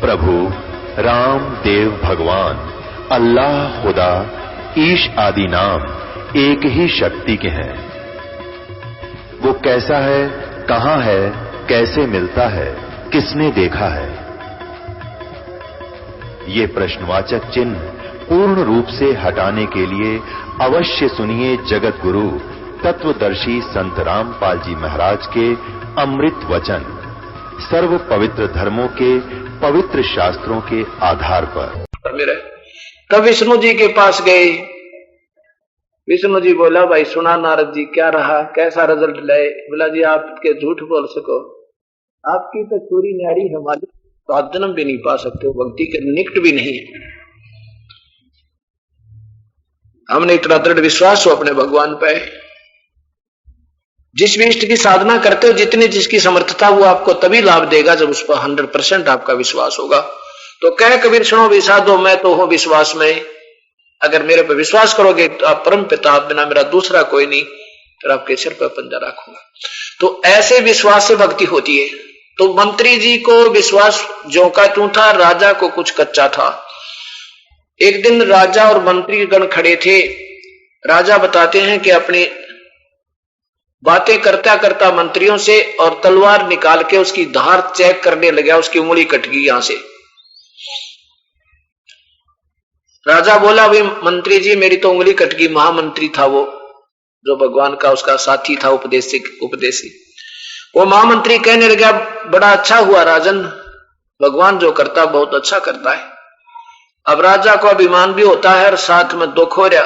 प्रभु राम देव भगवान अल्लाह खुदा ईश आदि नाम एक ही शक्ति के हैं। वो कैसा है, कहां है, कैसे मिलता है, किसने देखा है? ये प्रश्नवाचक चिन्ह पूर्ण रूप से हटाने के लिए अवश्य सुनिए जगत गुरु तत्वदर्शी संत रामपाल जी महाराज के अमृत वचन, सर्व पवित्र धर्मों के पवित्र शास्त्रों के आधार पर। तब विष्णु जी के पास गए। विष्णु जी बोला, भाई सुना नारद जी, क्या रहा, कैसा रिजल्ट लाए? बोला जी आप के झूठ बोल सको, आपकी तो चोरी न्यारी हमारी तो आप जन्म भी नहीं पा सकते हो, भक्ति के निकट भी नहीं है। हमने इतना दृढ़ विश्वास हो अपने भगवान पे, जिस भी इष्ट की साधना करते हो, जितनी जिसकी समर्थता वो आपको तभी लाभ देगा जब उस पर 100% आपका विश्वास होगा। तो कह कबीर सुनो विषादो, मैं तो हूं विश्वास में, अगर मेरे पे विश्वास करोगे तो आप परम पिता, आप बिना मेरा दूसरा कोई नहीं, फिर आपके सिर पर पंजा रखूंगा। तो ऐसे विश्वास से भक्ति होती है। तो मंत्री जी को विश्वास जो का त्यों था, राजा को कुछ कच्चा था। एक दिन राजा और मंत्री गण खड़े थे। राजा बताते हैं कि अपनी बातें करता करता मंत्रियों से और तलवार निकाल के उसकी धार चेक करने लगा, उसकी उंगली कट गई यहां से। राजा बोला, भाई मंत्री जी मेरी तो उंगली कट गई। महामंत्री था वो, जो भगवान का उसका साथी था, उपदेशी। वो महामंत्री कहने लगा, बड़ा अच्छा हुआ राजन, भगवान जो करता बहुत अच्छा करता है। अब राजा को अभिमान भी होता है और साथ में दुख हो रहा,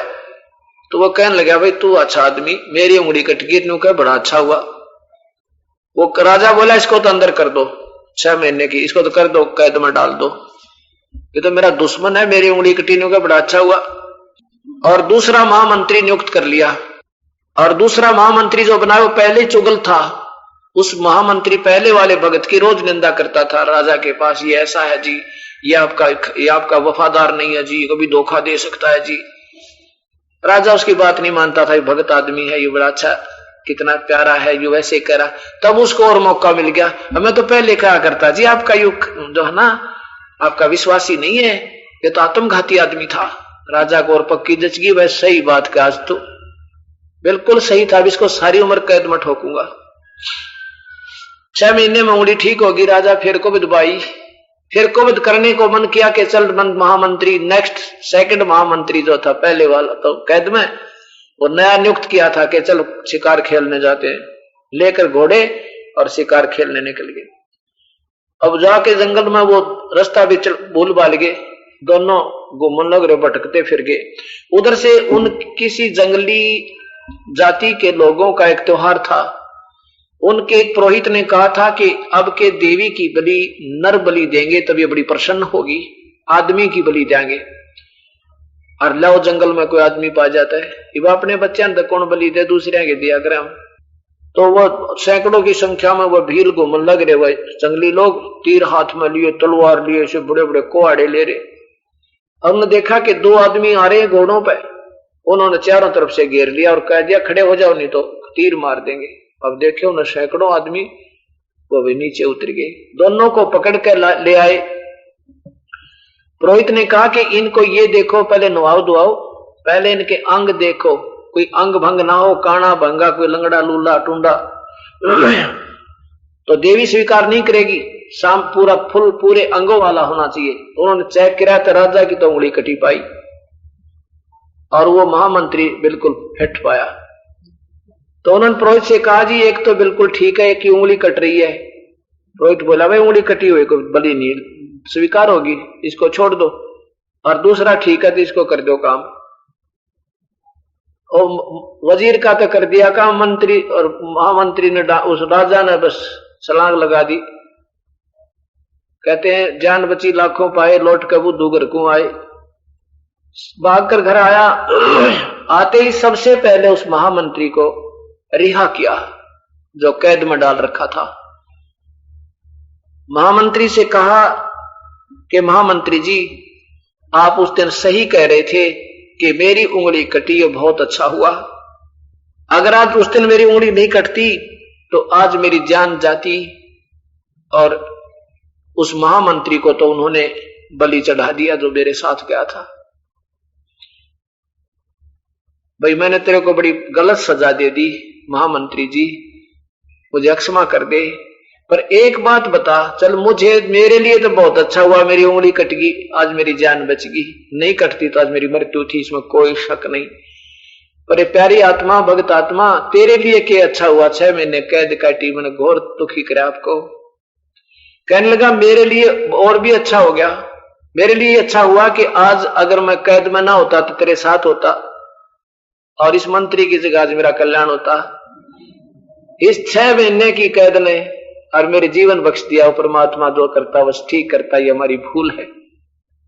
तो वो कहने लगा, भाई तू अच्छा आदमी, मेरी उंगली कट गई, तू कह बड़ा अच्छा हुआ। वो राजा बोला, इसको तो अंदर कर दो 6 महीने की, इसको तो कर दो, कैद में डाल दो, ये तो मेरा दुश्मन है, मेरी उंगली कटी, न्यू का बड़ा अच्छा हुआ। और दूसरा महामंत्री नियुक्त कर लिया। और दूसरा महामंत्री जो बना वो पहले चुगल था। उस महामंत्री पहले वाले भगत की रोज निंदा करता था राजा के पास, ये ऐसा है जी, ये आपका वफादार नहीं है जी, कभी धोखा दे सकता है जी। राजा उसकी बात नहीं मानता था, ये भगत आदमी है, ये बड़ा अच्छा, कितना प्यारा है, ये वैसे कह रहा। तब उसको और मौका मिल गया। हमें तो पहले कहा करता जी, आपका युग जो है ना, आपका विश्वासी नहीं है, ये तो आत्मघाती आदमी था। राजा को और पक्की जच गई, वह सही बात का, आज तो बिल्कुल सही था, इसको सारी उम्र कैद में ठोकूंगा। 6 महीने में उंगली ठीक होगी। राजा फिर को विदवाई, फिर कोविद करने को मन किया कि चल महामंत्री नेक्स्ट सेकंड महामंत्री जो था पहले वाला तो कैद में, वो नया नियुक्त किया था कि चल शिकार खेलने जाते हैं, लेकर घोड़े और शिकार खेलने निकल गए। अब जाके जंगल में वो रास्ता भी भूल भाल गए, दोनों घूमने लग रहे, भटकते फिर गए। उधर से उन किसी जंगली जाति के लोगों का एक त्योहार था। उनके एक पुरोहित ने कहा था कि अब के देवी की बलि नर बलि देंगे तब ये बड़ी प्रसन्न होगी, आदमी की बलि देंगे। और लो जंगल में कोई आदमी पा जाता है, वो अपने बच्चे तो कौन बलि दे, दूसरे के दिया करे हम। तो वो सैकड़ों की संख्या में वो भीड़ घूमने लग रहे, वह जंगली लोग तीर हाथ में लिए, तलवार लिए, से बड़े बड़े कुहाड़े ले रहे। हमने देखा कि 2 आदमी आ रहे हैं घोड़ों पे, उन्होंने चारों तरफ से घेर लिया और कह दिया खड़े हो जाओ नहीं तो तीर मार देंगे। अब देखे उन्हें सैकड़ों आदमी, वो भी नीचे उतर गए, दोनों को पकड़ कर ले आए। पुरोहित ने कहा कि इनको ये देखो, पहले नवाओ धुआओ, पहले इनके अंग देखो, कोई अंग भंग ना हो, काना भंगा, कोई लंगड़ा लूला टूंडा। तो देवी स्वीकार नहीं करेगी, शाम पूरा फुल पूरे अंगों वाला होना चाहिए। उन्होंने चेक किया तो राजा की तो उंगली कटी पाई और वो महामंत्री बिल्कुल फिट पाया। तो उन्होंने पुरोहित से कहा, जी एक तो बिल्कुल ठीक है, एक की उंगली कट रही है। पुरोहित बोला, भाई उंगली कटी हुई को बलि नहीं स्वीकार होगी, इसको छोड़ दो। और दूसरा ठीक है तो इसको कर दो काम। और वजीर का तो कर दिया काम, मंत्री और महामंत्री ने उस राजा ने बस छलांग लगा दी। कहते हैं जान बची लाखों पाए, लौट कबू दूगर को आए। भागकर घर आया, आते ही सबसे पहले उस महामंत्री को रिहा किया जो कैद में डाल रखा था। महामंत्री से कहा कि महामंत्री जी, आप उस दिन सही कह रहे थे कि मेरी उंगली कटी, ये बहुत अच्छा हुआ। अगर आज उस दिन मेरी उंगली नहीं कटती तो आज मेरी जान जाती और उस महामंत्री को तो उन्होंने बलि चढ़ा दिया जो मेरे साथ गया था। भाई मैंने तेरे को बड़ी गलत सजा दे दी महामंत्री जी, मुझे क्षमा कर दे, पर एक बात बता, चल मुझे मेरे लिए तो बहुत अच्छा हुआ, मेरी उंगली कट गई, आज मेरी जान बच गई, नहीं कटती तो आज मेरी मृत्यु थी, इसमें कोई शक नहीं। पर प्यारी आत्मा, भगत आत्मा, तेरे लिए क्या अच्छा हुआ, 6 महीने कैद काटी, मैंने घोर दुखी करे आपको। कहने लगा मेरे लिए और भी अच्छा हो गया, मेरे लिए अच्छा हुआ कि आज अगर मैं कैद में ना होता तो तेरे साथ होता और इस मंत्री की जगह आज मेरा कल्याण होता। इस 6 महीने की कैद ने और मेरे जीवन बख्श दिया। परमात्मा जो करता बस ठीक करता, ये हमारी भूल है।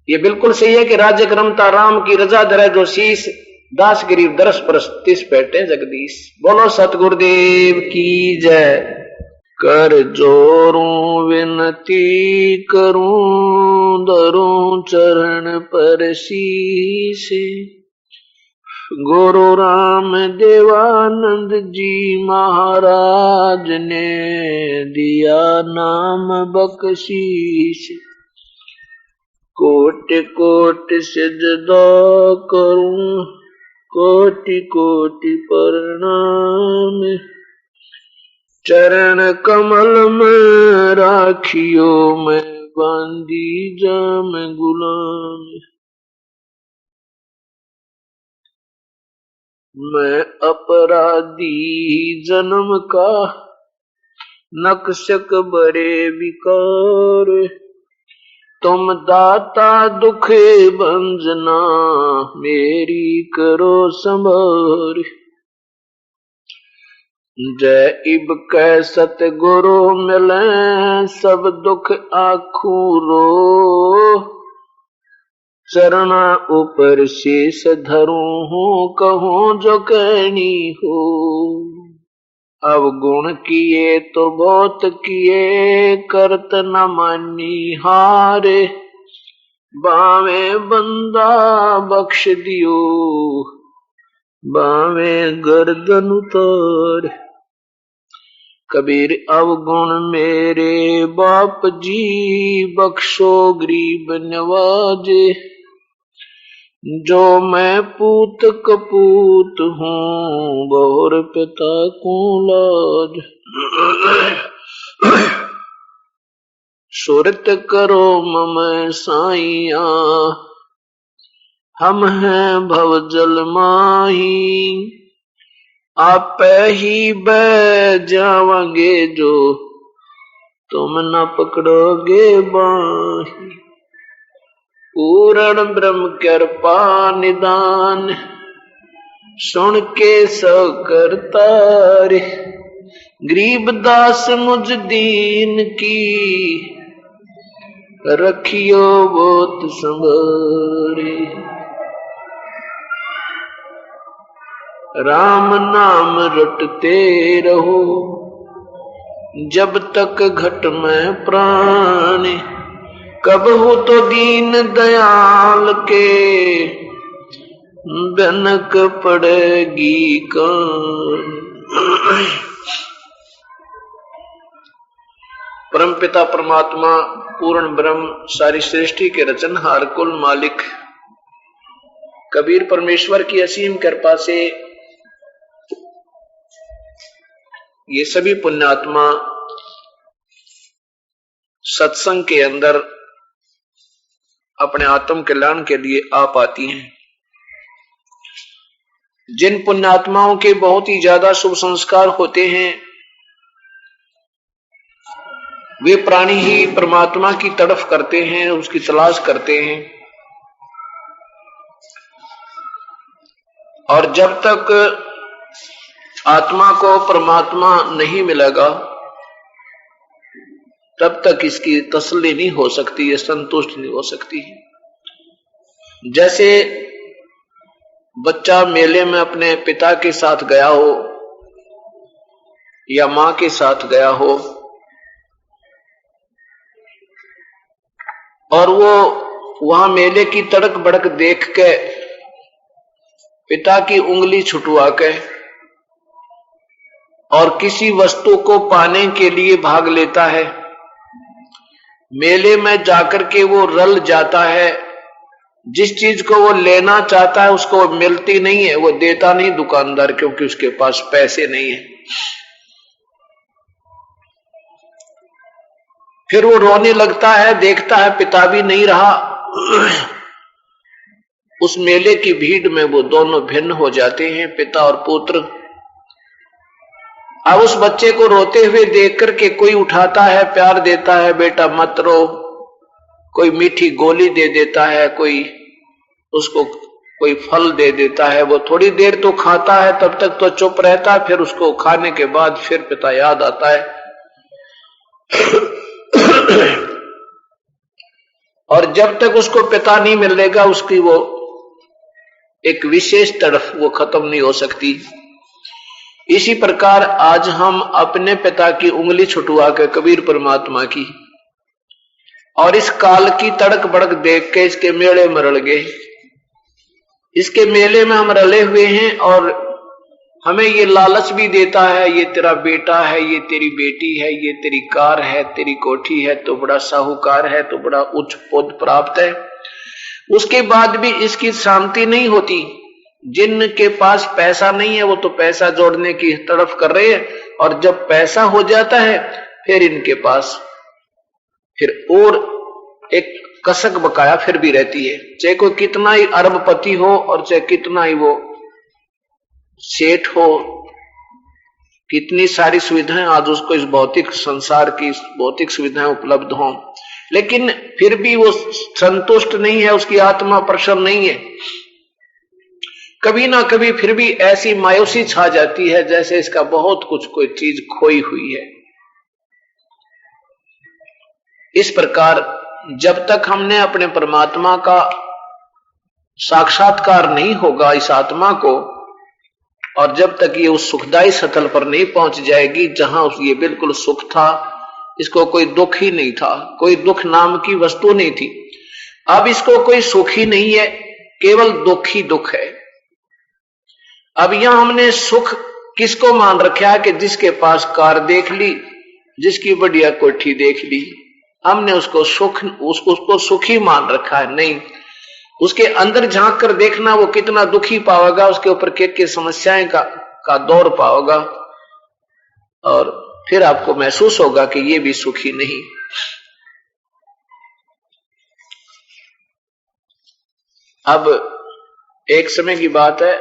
ये बिल्कुल सही है कि राज्य रमता राम की रजा धरे जो शीश, दास गरीब दरस परस तिस बैठे जगदीश। बोलो सतगुरुदेव की जय। कर जोरूं विनती करूं, धरूं चरण पर शीश, गुरु राम देवानंद जी महाराज ने दिया नाम बख्शीश। कोटि कोटि सिजदा करूं, कोटि कोटि प्रणाम, चरण कमल में राखियो मैं बांधी जाम गुलाम। मैं अपराधी जन्म का, नक्शक बड़े विकार, तुम दाता दुखे भंजना, मेरी करो संभार। जय इब कै सतगुरु मिले, सब दुख आखू रो, चरणा ऊपर शीश धरूं हूं, कहूं जो कहनी हो। अवगुण किए तो बहुत किए, करत न मानी हारे, बावे बंदा बख्श दियो, बावे गर्दन उतार। कबीर अवगुण मेरे बाप जी, बख्शो गरीब नवाजे, जो मैं पूत कपूत हूँ, बहुर पिता को लाज। सुरत करो मम साइया, हम हैं भवजल माही, आप ही बह जाओगे जो, तुम न पकड़ोगे बाही। पूर्ण ब्रह्म कृपा निदान, सुन के सो करता रे, गरीब दास मुझ दीन की, रखियो बहुत संभारे। राम नाम रटते रहो, जब तक घट में प्राण, कब हो तो दीन दयाल के, बनक पड़ेगी कान। परमपिता परमात्मा पूर्ण ब्रह्म, सारी सृष्टि के रचनहार, कुल मालिक कबीर परमेश्वर की असीम कृपा से ये सभी पुण्यात्मा सत्संग के अंदर अपने आत्म कल्याण के लिए आ पाती हैं। जिन पुण्यात्माओं के बहुत ही ज्यादा शुभ संस्कार होते हैं, वे प्राणी ही परमात्मा की तड़फ करते हैं, उसकी तलाश करते हैं। और जब तक आत्मा को परमात्मा नहीं मिलेगा, तब तक इसकी तसल्ली नहीं हो सकती, ये संतुष्ट नहीं हो सकती। जैसे बच्चा मेले में अपने पिता के साथ गया हो या मां के साथ गया हो, और वो वहां मेले की तड़क भड़क देख के पिता की उंगली छुटवा के और किसी वस्तु को पाने के लिए भाग लेता है, मेले में जाकर के वो रल जाता है, जिस चीज को वो लेना चाहता है उसको मिलती नहीं है, वो देता नहीं दुकानदार, क्योंकि उसके पास पैसे नहीं है। फिर वो रोने लगता है, देखता है पिता भी नहीं रहा। उस मेले की भीड़ में वो दोनों भिन्न हो जाते हैं, पिता और पुत्र। अब उस बच्चे को रोते हुए देख करके कोई उठाता है, प्यार देता है, बेटा मत रो, कोई मीठी गोली दे देता है, कोई उसको कोई फल दे देता है। वो थोड़ी देर तो खाता है, तब तक तो चुप रहता है, फिर उसको खाने के बाद फिर पिता याद आता है। और जब तक उसको पिता नहीं मिलेगा उसकी वो एक विशेष तड़फ वो खत्म नहीं हो सकती। इसी प्रकार आज हम अपने पिता की उंगली छुटवा के कबीर परमात्मा की और इस काल की तड़क बड़क देख के इसके मेले में रल गए। इसके मेले में हम रले हुए हैं और हमें ये लालच भी देता है, ये तेरा बेटा है, ये तेरी बेटी है, ये तेरी कार है, तेरी कोठी है, तो बड़ा साहूकार है, तो बड़ा उच्च पद प्राप्त है। उसके बाद भी इसकी शांति नहीं होती। जिनके पास पैसा नहीं है वो तो पैसा जोड़ने की तड़फ कर रहे हैं, और जब पैसा हो जाता है फिर इनके पास फिर और एक कसक बकाया फिर भी रहती है। चाहे कोई कितना ही अरबपति हो और चाहे कितना ही वो सेठ हो, कितनी सारी सुविधाएं आज उसको इस भौतिक संसार की भौतिक सुविधाएं उपलब्ध हों, लेकिन फिर भी वो संतुष्ट नहीं है, उसकी आत्मा प्रसन्न नहीं है। कभी ना कभी फिर भी ऐसी मायूसी छा जाती है जैसे इसका बहुत कुछ कोई चीज खोई हुई है। इस प्रकार जब तक हमने अपने परमात्मा का साक्षात्कार नहीं होगा इस आत्मा को, और जब तक ये उस सुखदायी सतल पर नहीं पहुंच जाएगी जहां ये बिल्कुल सुख था, इसको कोई दुख ही नहीं था, कोई दुख नाम की वस्तु नहीं थी। अब इसको कोई सुख ही नहीं है, केवल दुख ही दुख है। अब यहां हमने सुख किसको मान रखा है कि जिसके पास कार देख ली, जिसकी बढ़िया कोठी देख ली, हमने उसको सुख उसको सुखी मान रखा है। नहीं, उसके अंदर झांक कर देखना वो कितना दुखी पाओगा, उसके ऊपर क्या समस्याएं का दौर पाओगा, और फिर आपको महसूस होगा कि ये भी सुखी नहीं। अब एक समय की बात है,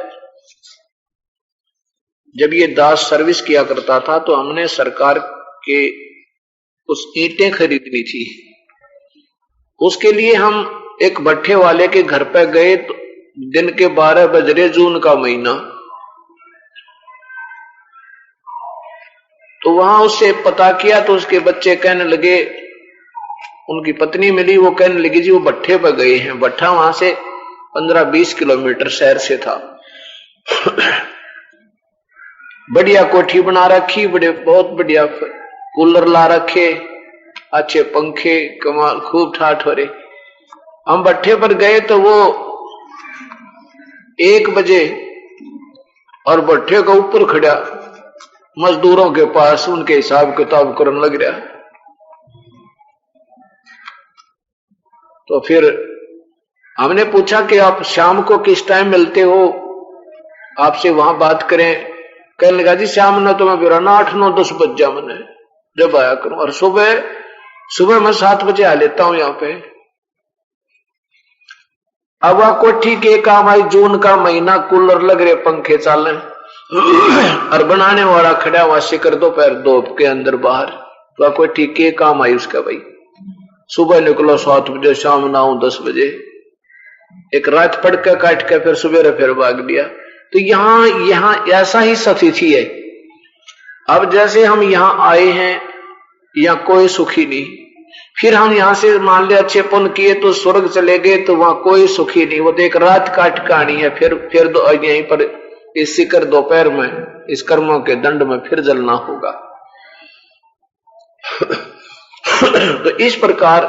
जब ये दास सर्विस किया करता था तो हमने सरकार के कुछ ईंटें खरीदनी थी। उसके लिए हम एक भट्ठे वाले के घर पे गए तो दिन के 12 बज रहे, जून का महीना। तो वहां उससे पता किया तो उसके बच्चे कहने लगे, उनकी पत्नी मिली, वो कहने लगी जी वो भट्ठे पे गए हैं। भट्ठा वहां से 15-20 किलोमीटर शहर से था। बढ़िया कोठी बना रखी, बहुत बढ़िया कूलर ला रखे, अच्छे पंखे, कमाल, खूब ठाठ हो रहे। हम भट्ठे पर गए तो वो 1 बजे और भट्ठे का ऊपर खड़ा मजदूरों के पास उनके हिसाब किताब करने लग रहा। तो फिर हमने पूछा कि आप शाम को किस टाइम मिलते हो, आपसे वहां बात करें। कहने लगा जी शाम न तो मैं फिर 8, 9, 10 बज जा मैंने जब आया करूं, और सुबह मैं 7 बजे आ लेता हूं यहाँ पे। अब वह कोठी के काम आई, जून का महीना, कूलर लग रहे, पंखे चल रहे, और बनाने वाला खड़ा हुआ शिकर दोपहर 2 के अंदर बाहर। वह कोठी के काम आई उसका भाई। सुबह निकलो 7 बजे, शाम 9, 10 बजे, एक रात पढ़ के काट के फिर सुबह फिर भाग लिया। तो यहाँ ऐसा ही स्थिति है। अब जैसे हम यहाँ आए हैं, यहाँ कोई सुखी नहीं, फिर हम यहां से मान ले अच्छे पुण्य किए तो स्वर्ग चले गए, तो वहां कोई सुखी नहीं। वो तो एक रात काट कहानी है, फिर यहीं पर इस शिकर दोपहर में इस कर्मों के दंड में फिर जलना होगा। तो इस प्रकार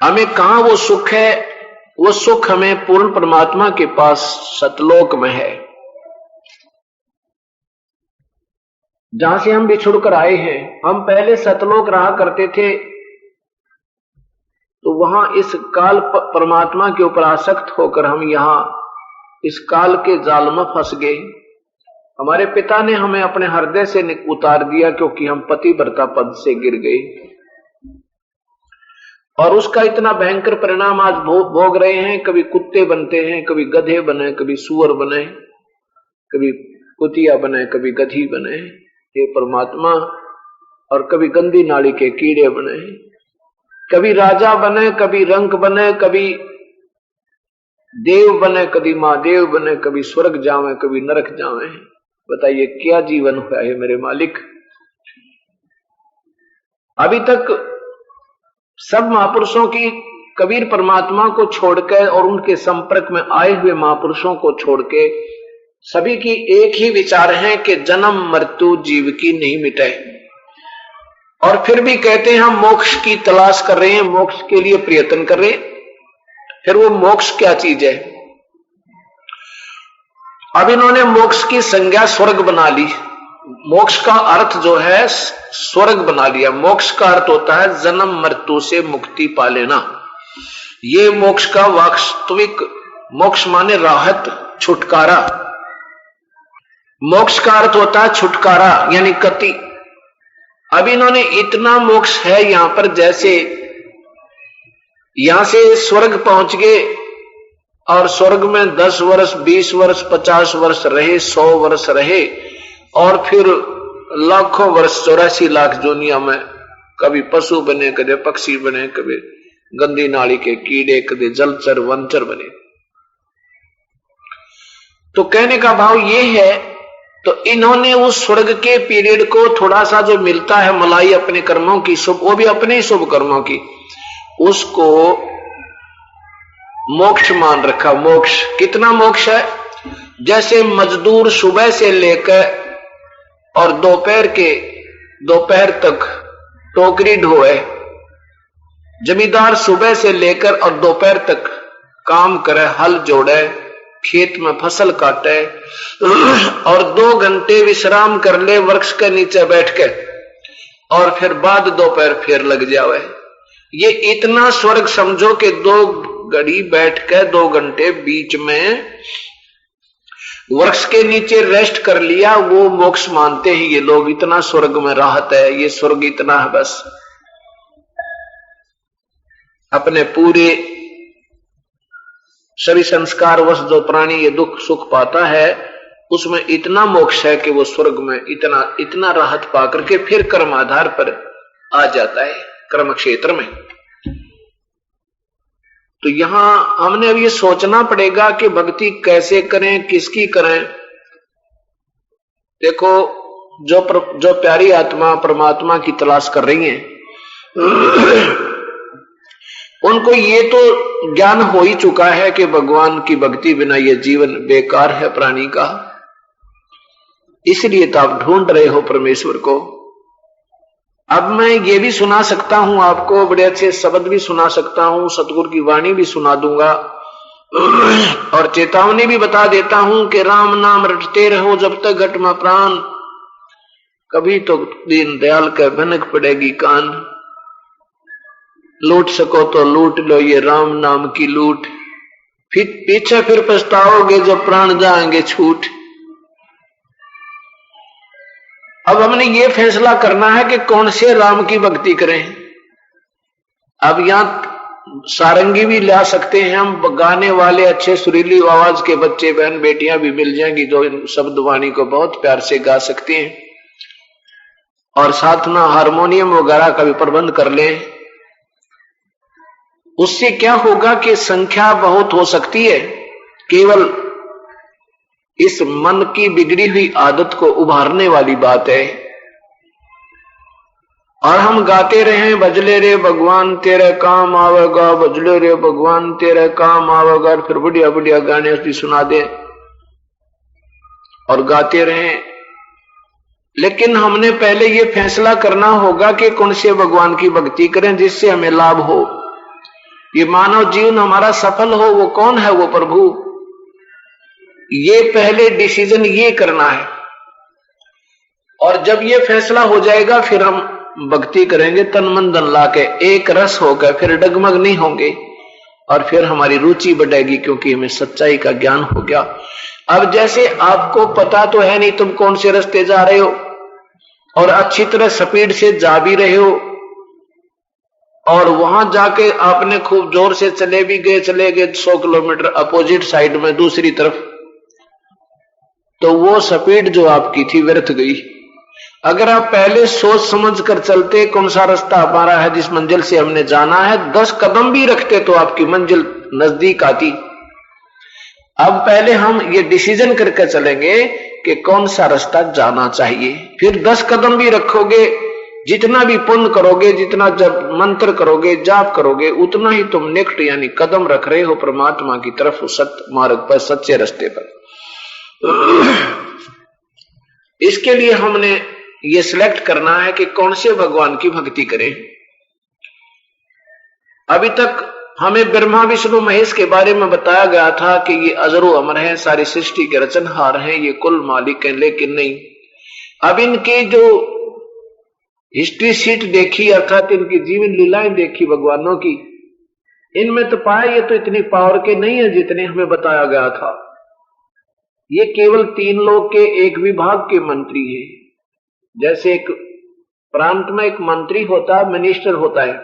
हमें कहां वो सुख है, वो सुख हमें पूर्ण परमात्मा के पास सतलोक में है। जहां से हम बिछुड़ कर आए हैं। हम पहले सतलोक रहा करते थे, तो वहां इस काल परमात्मा के ऊपर आसक्त होकर हम यहां इस काल के जाल में फंस गए। हमारे पिता ने हमें अपने हृदय से उतार दिया, क्योंकि हम पतिव्रता पद से गिर गए, और उसका इतना भयंकर परिणाम आज भोग रहे हैं। कभी कुत्ते बनते हैं, कभी गधे बने, कभी सुअर बने, कभी कुतिया बने, कभी गधी बने, ये परमात्मा, और कभी गंदी नाली के कीड़े बने, कभी राजा बने, कभी रंक बने, कभी देव बने, कभी महादेव बने, कभी स्वर्ग जावे, कभी नरक जावे। बताइए क्या जीवन हुआ है मेरे मालिक। अभी तक सब महापुरुषों की, कबीर परमात्मा को छोड़कर और उनके संपर्क में आए हुए महापुरुषों को छोड़ के सभी की एक ही विचार है कि जन्म मृत्यु जीव की नहीं मिटे, और फिर भी कहते हैं हम मोक्ष की तलाश कर रहे हैं, मोक्ष के लिए प्रयत्न कर रहे हैं। फिर वो मोक्ष क्या चीज है? अब इन्होंने मोक्ष की संज्ञा स्वर्ग बना ली। मोक्ष का अर्थ जो है स्वर्ग बना लिया। मोक्ष का अर्थ होता है जन्म मृत्यु से मुक्ति पा लेना। ये मोक्ष का वास्तविक, मोक्ष माने राहत, छुटकारा। मोक्ष का अर्थ होता है छुटकारा यानी गति। अब इन्होंने इतना मोक्ष है यहां पर, जैसे यहां से स्वर्ग पहुंच गए और स्वर्ग में 10 वर्ष, 20 वर्ष, 50 वर्ष रहे, 100 वर्ष रहे, और फिर लाखों वर्ष, 84 लाख दुनिया में कभी पशु बने, कभी पक्षी बने, कभी गंदी नाली के कीड़े, कभी जलचर वनचर बने। तो कहने का भाव ये है, तो इन्होंने उस स्वर्ग के पीरियड को थोड़ा सा जो मिलता है मलाई अपने कर्मों की, शुभ, वो भी अपने ही शुभ कर्मों की, उसको मोक्ष मान रखा। मोक्ष कितना मोक्ष है? जैसे मजदूर सुबह से लेकर और दोपहर तक टोकरी ढोए, जमींदार सुबह से लेकर और दोपहर तक काम करे, हल जोड़े, खेत में फसल काटे और 2 घंटे विश्राम कर ले वृक्ष के नीचे बैठ के, और फिर बाद दोपहर फिर लग जावे। ये इतना स्वर्ग समझो कि 2 घड़ी बैठ के 2 घंटे बीच में वृक्ष के नीचे रेस्ट कर लिया, वो मोक्ष मानते हैं ये लोग। इतना स्वर्ग में राहत है, ये स्वर्ग इतना है बस। अपने पूरे सभी संस्कार वश जो प्राणी ये दुख सुख पाता है, उसमें इतना मोक्ष है कि वो स्वर्ग में इतना राहत पाकर के फिर कर्म आधार पर आ जाता है, कर्म क्षेत्र में। तो यहां हमने अब ये सोचना पड़ेगा कि भक्ति कैसे करें, किसकी करें। देखो, जो प्यारी आत्मा परमात्मा की तलाश कर रही हैं, उनको ये तो ज्ञान हो ही चुका है कि भगवान की भक्ति बिना ये जीवन बेकार है प्राणी का। इसलिए तो आप ढूंढ रहे हो परमेश्वर को। अब मैं ये भी सुना सकता हूं आपको, बड़े अच्छे शब्द भी सुना सकता हूं, सतगुरु की वाणी भी सुना दूंगा, और चेतावनी भी बता देता हूं कि राम नाम रटते रहो जब तक घट में प्राण, कभी तो दीन दयाल का भनक पड़ेगी कान। लूट सको तो लूट लो ये राम नाम की लूट, फिर पीछे फिर पछताओगे जब प्राण जाएंगे छूट। अब हमने ये फैसला करना है कि कौन से राम की भक्ति करें। अब यहां सारंगी भी ला सकते हैं हम, गाने वाले अच्छे सुरीली आवाज के बच्चे बहन बेटियां भी मिल जाएंगी जो इन शब्द वाणी को बहुत प्यार से गा सकते हैं, और साथ में हारमोनियम वगैरह का भी प्रबंध कर लें। उससे क्या होगा कि संख्या बहुत हो सकती है, केवल इस मन की बिगड़ी हुई आदत को उभारने वाली बात है। और हम गाते रहे भजले रे भगवान तेरे काम आवेगा, भजले रे भगवान तेरे काम आवेगा, फिर बढ़िया बढ़िया गाने भी सुना दे और गाते रहे। लेकिन हमने पहले ये फैसला करना होगा कि कौन से भगवान की भक्ति करें जिससे हमें लाभ हो, ये मानव जीवन हमारा सफल हो। वो कौन है? वो प्रभु। ये पहले डिसीजन ये करना है। और जब ये फैसला हो जाएगा फिर हम भक्ति करेंगे तन मन धन ला के, एक रस होकर, फिर डगमग नहीं होंगे और फिर हमारी रुचि बढ़ेगी क्योंकि हमें सच्चाई का ज्ञान हो गया। अब जैसे आपको पता तो है नहीं तुम कौन से रास्ते जा रहे हो और अच्छी तरह स्पीड से जा भी रहे हो और वहां जाके आपने खूब जोर से चले गए 100 किलोमीटर अपोजिट साइड में दूसरी तरफ, तो वो स्पीड जो आपकी थी व्यर्थ गई। अगर आप पहले सोच समझ कर चलते कौन सा रास्ता हमारा है जिस मंजिल से हमने जाना है, 10 कदम भी रखते तो आपकी मंजिल नजदीक आती। अब पहले हम ये डिसीजन करके चलेंगे कि कौन सा रास्ता जाना चाहिए, फिर 10 कदम भी रखोगे, जितना भी पुण्य करोगे, जितना जब मंत्र करोगे, जाप करोगे, उतना ही तुम नेक्स्ट यानी कदम रख रहे हो परमात्मा की तरफ, सत्य मार्ग पर, सच्चे रास्ते पर। इसके लिए हमने ये सिलेक्ट करना है कि कौन से भगवान की भक्ति करें। अभी तक हमें ब्रह्मा विष्णु महेश के बारे में बताया गया था कि ये अजरो अमर हैं, सारी सृष्टि के रचनहार हैं, ये कुल मालिक हैं, लेकिन नहीं, अब इनकी जो हिस्ट्री शीट देखी अर्थात इनकी जीवन लीलाएं देखी भगवानों की, इनमें तो पाया ये तो इतनी पावर के नहीं है जितने हमें बताया गया था। ये केवल 3 लोग के एक विभाग के मंत्री है। जैसे एक प्रांत में एक मंत्री होता है, मिनिस्टर होता है,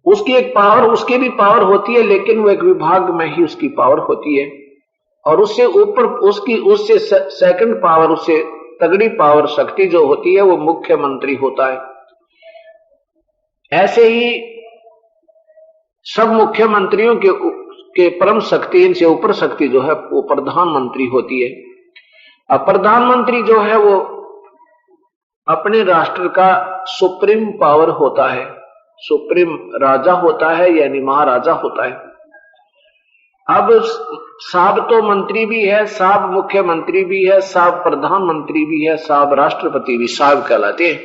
उसकी एक पावर, उसकी भी पावर होती है, लेकिन वो एक विभाग में ही उसकी पावर होती है और उससे ऊपर उससे सेकंड पावर, उससे तगड़ी पावर शक्ति जो होती है वो मुख्यमंत्री होता है। ऐसे ही सब मुख्यमंत्रियों के परम शक्ति, इनसे ऊपर शक्ति जो है वो प्रधानमंत्री होती है। अब प्रधानमंत्री जो है वो अपने राष्ट्र का सुप्रीम पावर होता है, सुप्रीम राजा होता है यानी महाराजा होता है। अब साहब तो मंत्री भी है, साहब मुख्यमंत्री भी है, साहब प्रधानमंत्री भी है, साहब राष्ट्रपति भी साहब कहलाते हैं।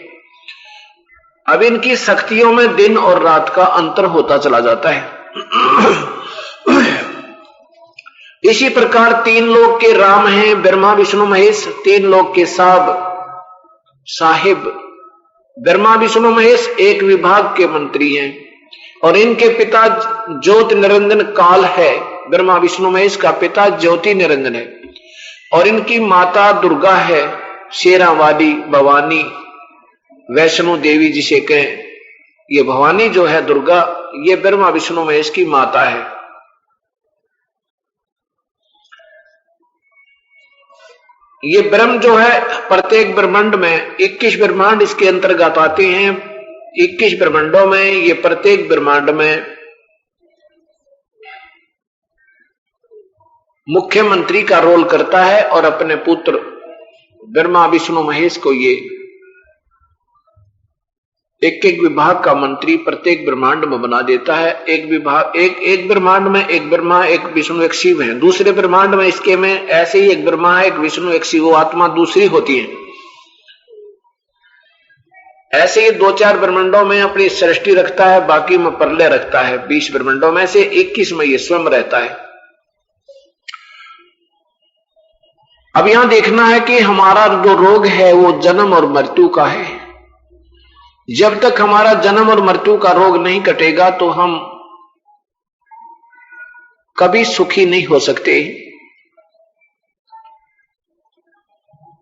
अब इनकी शक्तियों में दिन और रात का अंतर होता चला जाता है। इसी प्रकार 3 लोग के राम हैं ब्रह्मा विष्णु महेश, 3 लोग के साहिब ब्रह्मा विष्णु महेश एक विभाग के मंत्री हैं और इनके पिता ज्योति निरंजन काल है। ब्रह्मा विष्णु महेश का पिता ज्योति निरंजन है और इनकी माता दुर्गा है, शेरावाली भवानी, वैष्णो देवी जिसे कहें। ये भवानी जो है दुर्गा, ये ब्रह्मा विष्णु महेश की माता है। ये ब्रह्म जो है प्रत्येक ब्रह्मांड में 21 ब्रह्मांड इसके अंतर्गत आते हैं। 21 ब्रह्मांडों में ये प्रत्येक ब्रह्मांड में मुख्यमंत्री का रोल करता है और अपने पुत्र ब्रह्मा विष्णु महेश को ये एक विभाग का मंत्री प्रत्येक ब्रह्मांड में बना देता है। एक विभाग एक ब्रह्मांड में एक ब्रह्मा, एक विष्णु, एक शिव है। दूसरे ब्रह्मांड में इसके में ऐसे ही एक ब्रह्मा है, एक विष्णु, एक शिव, आत्मा दूसरी होती है। ऐसे ही 2-4 ब्रह्मांडों में अपनी सृष्टि रखता है, बाकी में प्रलय रखता है। 20 ब्रह्मांडों में से 21 में ये स्वयं रहता है। अब यहां देखना है कि हमारा जो रोग है वो जन्म और मृत्यु का है। जब तक हमारा जन्म और मृत्यु का रोग नहीं कटेगा तो हम कभी सुखी नहीं हो सकते।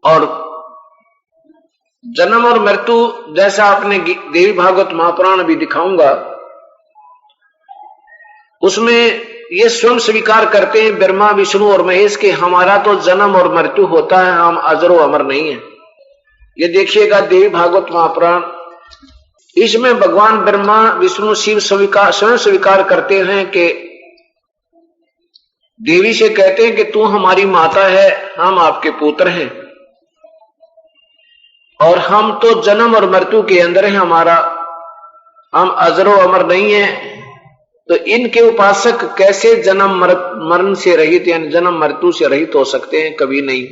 और जन्म और मृत्यु जैसा आपने देवी भागवत महापुराण भी दिखाऊंगा, उसमें ये स्वयं स्वीकार करते हैं ब्रह्मा विष्णु और महेश के हमारा तो जन्म और मृत्यु होता है, हम अजरो अमर नहीं है। ये देखिएगा देवी भागवत महापुराण, इसमें भगवान ब्रह्मा विष्णु शिव स्वयं स्वीकार करते हैं कि देवी से कहते हैं कि तू हमारी माता है, हम आपके पुत्र हैं और हम तो जन्म और मृत्यु के अंदर हैं, हम अजरो अमर नहीं है। तो इनके उपासक कैसे जन्म मरण से रहित यानी जन्म मृत्यु से रहित हो सकते हैं? कभी नहीं।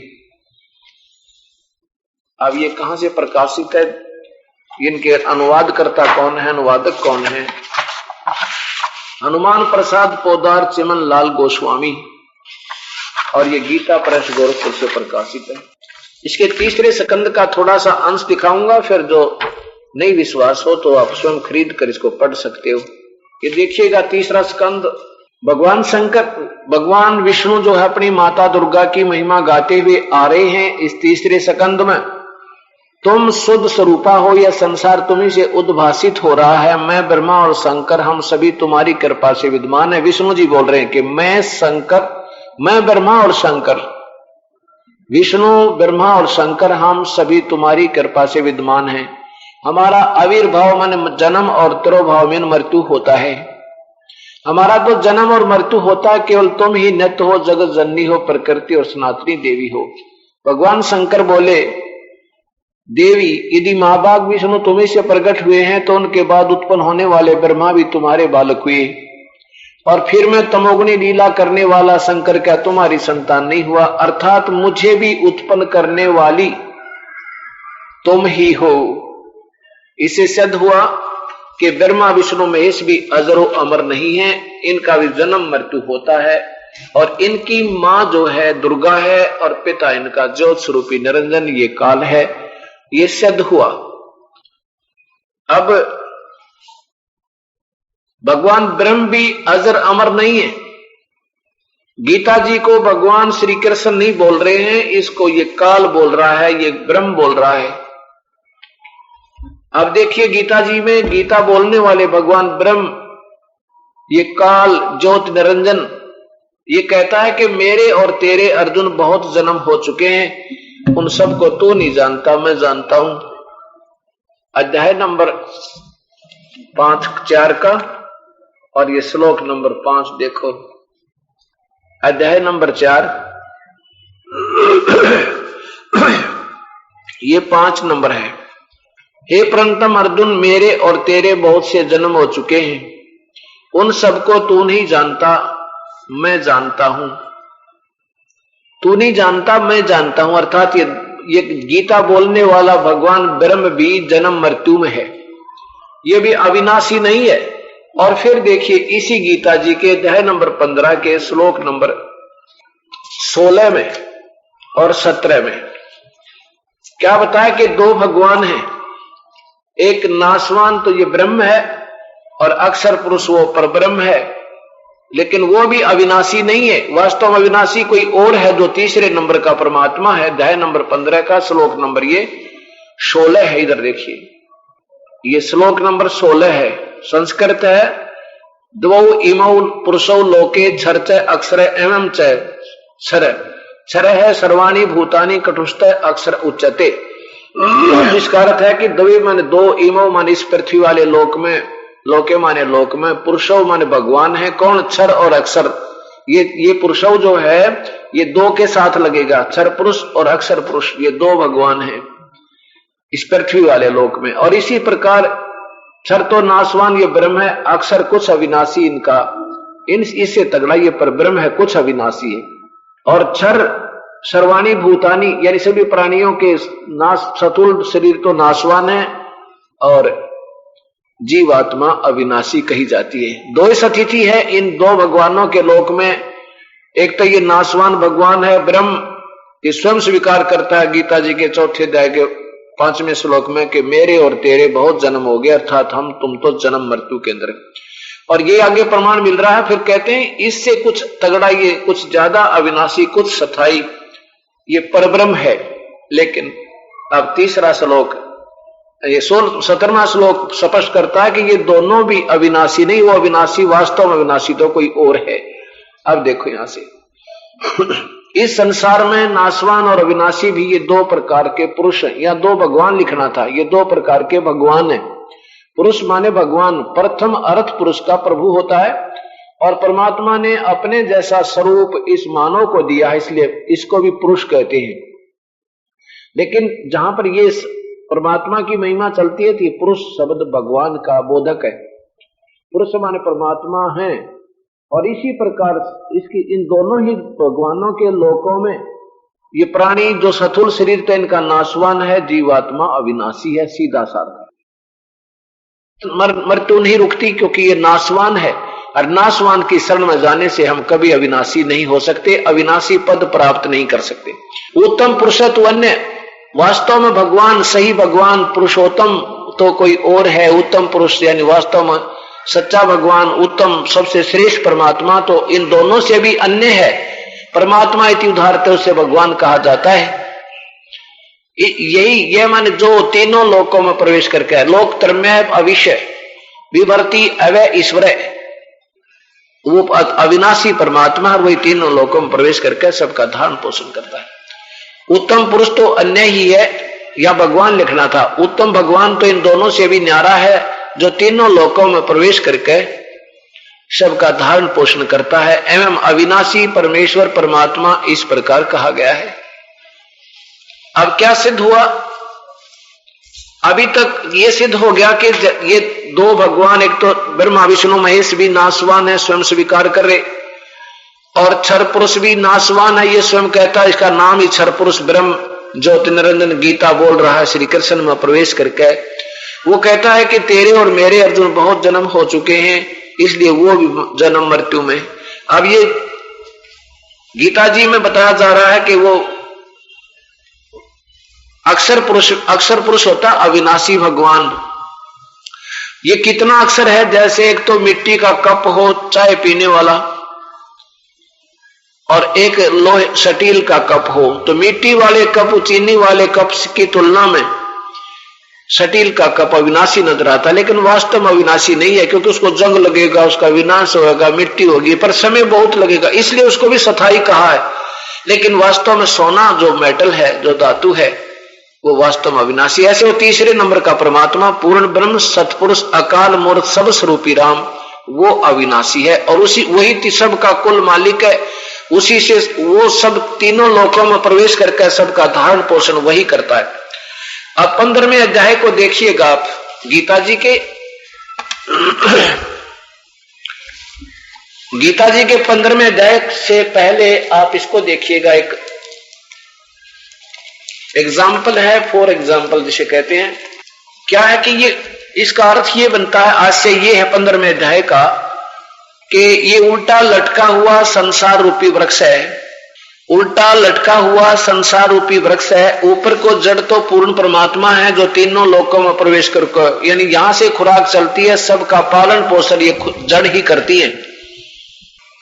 अब ये कहां से प्रकाशित है? इनके अनुवादकर्ता कौन है, अनुवादक कौन है? हनुमान प्रसाद पोदार चिमन लाल गोस्वामी, और ये गीता प्रेस गोरखपुर से प्रकाशित है। इसके तीसरे स्कंद का थोड़ा सा अंश दिखाऊंगा, फिर जो नहीं विश्वास हो तो आप स्वयं खरीद कर इसको पढ़ सकते हो। ये देखिएगा तीसरा स्कंद, भगवान विष्णु जो है अपनी माता दुर्गा की महिमा गाते हुए आ रहे हैं इस तीसरे स्कंद में। तुम शुद्ध स्वरूपा हो, यह संसार तुम्ही से उद्भासित हो रहा है। मैं ब्रह्मा और शंकर हम सभी तुम्हारी कृपा से विद्यमान है। विष्णु जी बोल रहे हैं कि मैं ब्रह्मा और शंकर, विष्णु ब्रह्मा और शंकर हम सभी तुम्हारी कृपा से विद्यमान हैं। हमारा आविर्भाव मन जन्म और तिरोभाव में मृत्यु होता है। हमारा तो जन्म और मृत्यु होता है, केवल तुम ही नित्य हो, जगत जननी हो, प्रकृति और सनातनी देवी हो। भगवान शंकर बोले, देवी यदि माँ बाप विष्णु तुम्ही से प्रकट हुए हैं तो उनके बाद उत्पन्न होने वाले ब्रह्मा भी तुम्हारे बालक हुए, और फिर मैं तमोगुणी लीला करने वाला शंकर क्या तुम्हारी संतान नहीं हुआ? अर्थात मुझे भी उत्पन्न करने वाली तुम ही हो। इसे सिद्ध हुआ कि ब्रह्मा विष्णु महेश भी अजरो अमर नहीं है, इनका भी जन्म मृत्यु होता है, और इनकी मां जो है दुर्गा है और पिता इनका ज्योत स्वरूपी निरंजन, ये काल है। ये सिद्ध हुआ। अब भगवान ब्रह्म भी अजर अमर नहीं है। गीता जी को भगवान श्री कृष्ण नहीं बोल रहे हैं, इसको ये काल बोल रहा है, ये ब्रह्म बोल रहा है। अब देखिए गीता जी में गीता बोलने वाले भगवान ब्रह्म, ये काल ज्योत निरंजन, ये कहता है कि मेरे और तेरे अर्जुन बहुत जन्म हो चुके हैं, उन सबको तू नहीं जानता, मैं जानता हूं। अध्याय नंबर 5-4 का और ये श्लोक नंबर 5 देखो। अध्याय नंबर 4 ये 5 नंबर है। हे प्रणतम अर्जुन, मेरे और तेरे बहुत से जन्म हो चुके हैं, उन सबको तू नहीं जानता, मैं जानता हूं। तू नहीं जानता, मैं जानता हूं, अर्थात ये गीता बोलने वाला भगवान ब्रह्म भी जन्म मृत्यु में है, ये भी अविनाशी नहीं है। और फिर देखिए इसी गीता जी के अध्याय नंबर 15 के श्लोक नंबर 16 में और 17 में क्या बताया कि 2 भगवान हैं, एक नाशवान तो ये ब्रह्म है और अक्षर पुरुष वो परब्रह्म है, लेकिन वो भी अविनाशी नहीं है। वास्तव में अविनाशी कोई और है जो तीसरे नंबर का परमात्मा है। अध्याय नंबर 15 का श्लोक नंबर ये 16 है। इधर देखिए ये श्लोक नंबर 16 है, संस्कृत है। द्वौ इमौ पुरुषौ लोके छर्च अक्षर एवं छर है सर्वाणी भूतानि कटुष्ट अक्षर उच्चते। इसका अर्थ है कि द्वि माने 2, इमौ माने इस पृथ्वी वाले लोक में, लोके माने लोक में, पुरुषौ माने भगवान है। कौन? क्षर और अक्षर। ये पुरुषौ जो है ये 2 के साथ लगेगा, क्षर पुरुष और अक्षर पुरुष, ये 2 भगवान हैं इस पृथ्वी वाले लोक में। और इसी प्रकार क्षर तो नाशवान ये ब्रह्म है, अक्षर कुछ अविनाशी इनका, इससे तगड़ा ये पर ब्रह्म है, कुछ अविनाशी है। और क्षर सर्वाणी भूतानी यानी सभी प्राणियों के नाश, सतुल शरीर तो नाशवान है और जीवात्मा अविनाशी कही जाती है। 2 स्थिति है इन 2 भगवानों के लोक में। एक तो ये नाशवान भगवान है ब्रह्म, ये स्वयं स्वीकार करता है गीता जी के 4थे अध्याय के 5वें श्लोक में कि मेरे और तेरे बहुत जन्म हो गए, अर्थात हम तुम तो जन्म मृत्यु के अंदर। और ये आगे प्रमाण मिल रहा है। फिर कहते हैं इससे कुछ तगड़ा, ये कुछ ज्यादा अविनाशी, कुछ स्थायी, ये परब्रह्म है। लेकिन अब तीसरा श्लोक, ये 17वां श्लोक स्पष्ट करता है कि ये दोनों भी अविनाशी नहीं, वो अविनाशी वास्तव में अविनाशी तो कोई और है। अब देखो यहां से इस संसार में नाशवान और अविनाशी भी ये 2 प्रकार के पुरुष हैं, या 2 भगवान लिखना था, ये 2 प्रकार के भगवान हैं। पुरुष माने भगवान, प्रथम अर्थ पुरुष का प्रभु होता है, और परमात्मा ने अपने जैसा स्वरूप इस मानव को दिया है, इसलिए इसको भी पुरुष कहते हैं। लेकिन जहां पर ये परमात्मा की महिमा चलती है तो ये पुरुष शब्द भगवान का बोधक है। पुरुष माने परमात्मा है। और इसी प्रकार इसकी इन दोनों ही भगवानों के लोकों में ये प्राणी जो सथुल शरीर तो इनका नाशवान है, जीवात्मा अविनाशी है। सीधा साधा मृत्यु नहीं रुकती क्योंकि ये नाशवान है, और नाशवान की शरण में जाने से हम कभी अविनाशी नहीं हो सकते, अविनाशी पद प्राप्त नहीं कर सकते। उत्तम पुरुषत्व अन्य, वास्तव में भगवान, सही भगवान पुरुषोत्तम तो कोई और है। उत्तम पुरुष यानी वास्तव में सच्चा भगवान, उत्तम सबसे श्रेष्ठ परमात्मा तो इन दोनों से भी अन्य है। परमात्मा इति उदाहरते उसे भगवान कहा जाता है। यही ये माने जो तीनों लोकों में प्रवेश करके है, लोक त्रयमेव अविश्य विभर्ति अवय ईश्वर, वो अविनाशी परमात्मा और वही तीनों लोकों में प्रवेश करके सबका धारण पोषण करता है। उत्तम पुरुष तो अन्य ही है या भगवान लिखना था। उत्तम भगवान तो इन दोनों से भी न्यारा है, जो तीनों लोकों में प्रवेश करके सबका धारण पोषण करता है एवं अविनाशी परमेश्वर परमात्मा इस प्रकार कहा गया है। अब क्या सिद्ध हुआ? अभी तक ये सिद्ध हो गया कि ये दो भगवान, एक तो ब्रह्मा विष्णु महेश भी नाशवान है, स्वयं स्वीकार कर रहे, और क्षर पुरुष भी नाशवान है, ये स्वयं कहता है। इसका नाम ही क्षर पुरुष ब्रह्म ज्योति निरंजन गीता बोल रहा है श्री कृष्ण में प्रवेश करके। वो कहता है कि तेरे और मेरे अर्जुन बहुत जन्म हो चुके हैं, इसलिए वो भी जन्म मृत्यु में। अब ये गीता जी में बताया जा रहा है कि वो अक्षर पुरुष होता अविनाशी भगवान। ये कितना अक्षर है? जैसे एक तो मिट्टी का कप हो चाय पीने वाला, और एक लोहे स्टील का कप हो, तो मिट्टी वाले कप चीनी वाले कप की तुलना में स्टील का कप अविनाशी नजर आता, लेकिन वास्तव में अविनाशी नहीं है, क्योंकि उसको जंग लगेगा, उसका विनाश होगा, मिट्टी होगी, पर समय बहुत लगेगा, इसलिए उसको भी स्थायी कहा है। लेकिन वास्तव में सोना जो मेटल है, जो धातु है, वो वास्तव में अविनाशी। ऐसे वो तीसरे नंबर का परमात्मा पूर्ण ब्रह्म सतपुरुष अकाल मूर्त सब स्वरूपी राम, वो अविनाशी है और उसी वही सब का कुल मालिक है। उसी से वो सब तीनों लोकों में प्रवेश करके सबका धारण पोषण वही करता है। अब 15वें अध्याय को देखिएगा आप गीता जी के गीता जी के 15वें अध्याय से पहले आप इसको देखिएगा। एक एग्जाम्पल है, फॉर एग्जाम्पल जिसे कहते हैं। क्या है कि ये इसका अर्थ ये बनता है आज से, ये है 15वें अध्याय का, कि ये उल्टा लटका हुआ संसार रूपी वृक्ष है। उल्टा लटका हुआ संसार रूपी वृक्ष है। ऊपर को जड़ तो पूर्ण परमात्मा है जो तीनों लोकों में प्रवेश कर, यानी यहां से खुराक चलती है, सबका पालन पोषण ये जड़ ही करती है।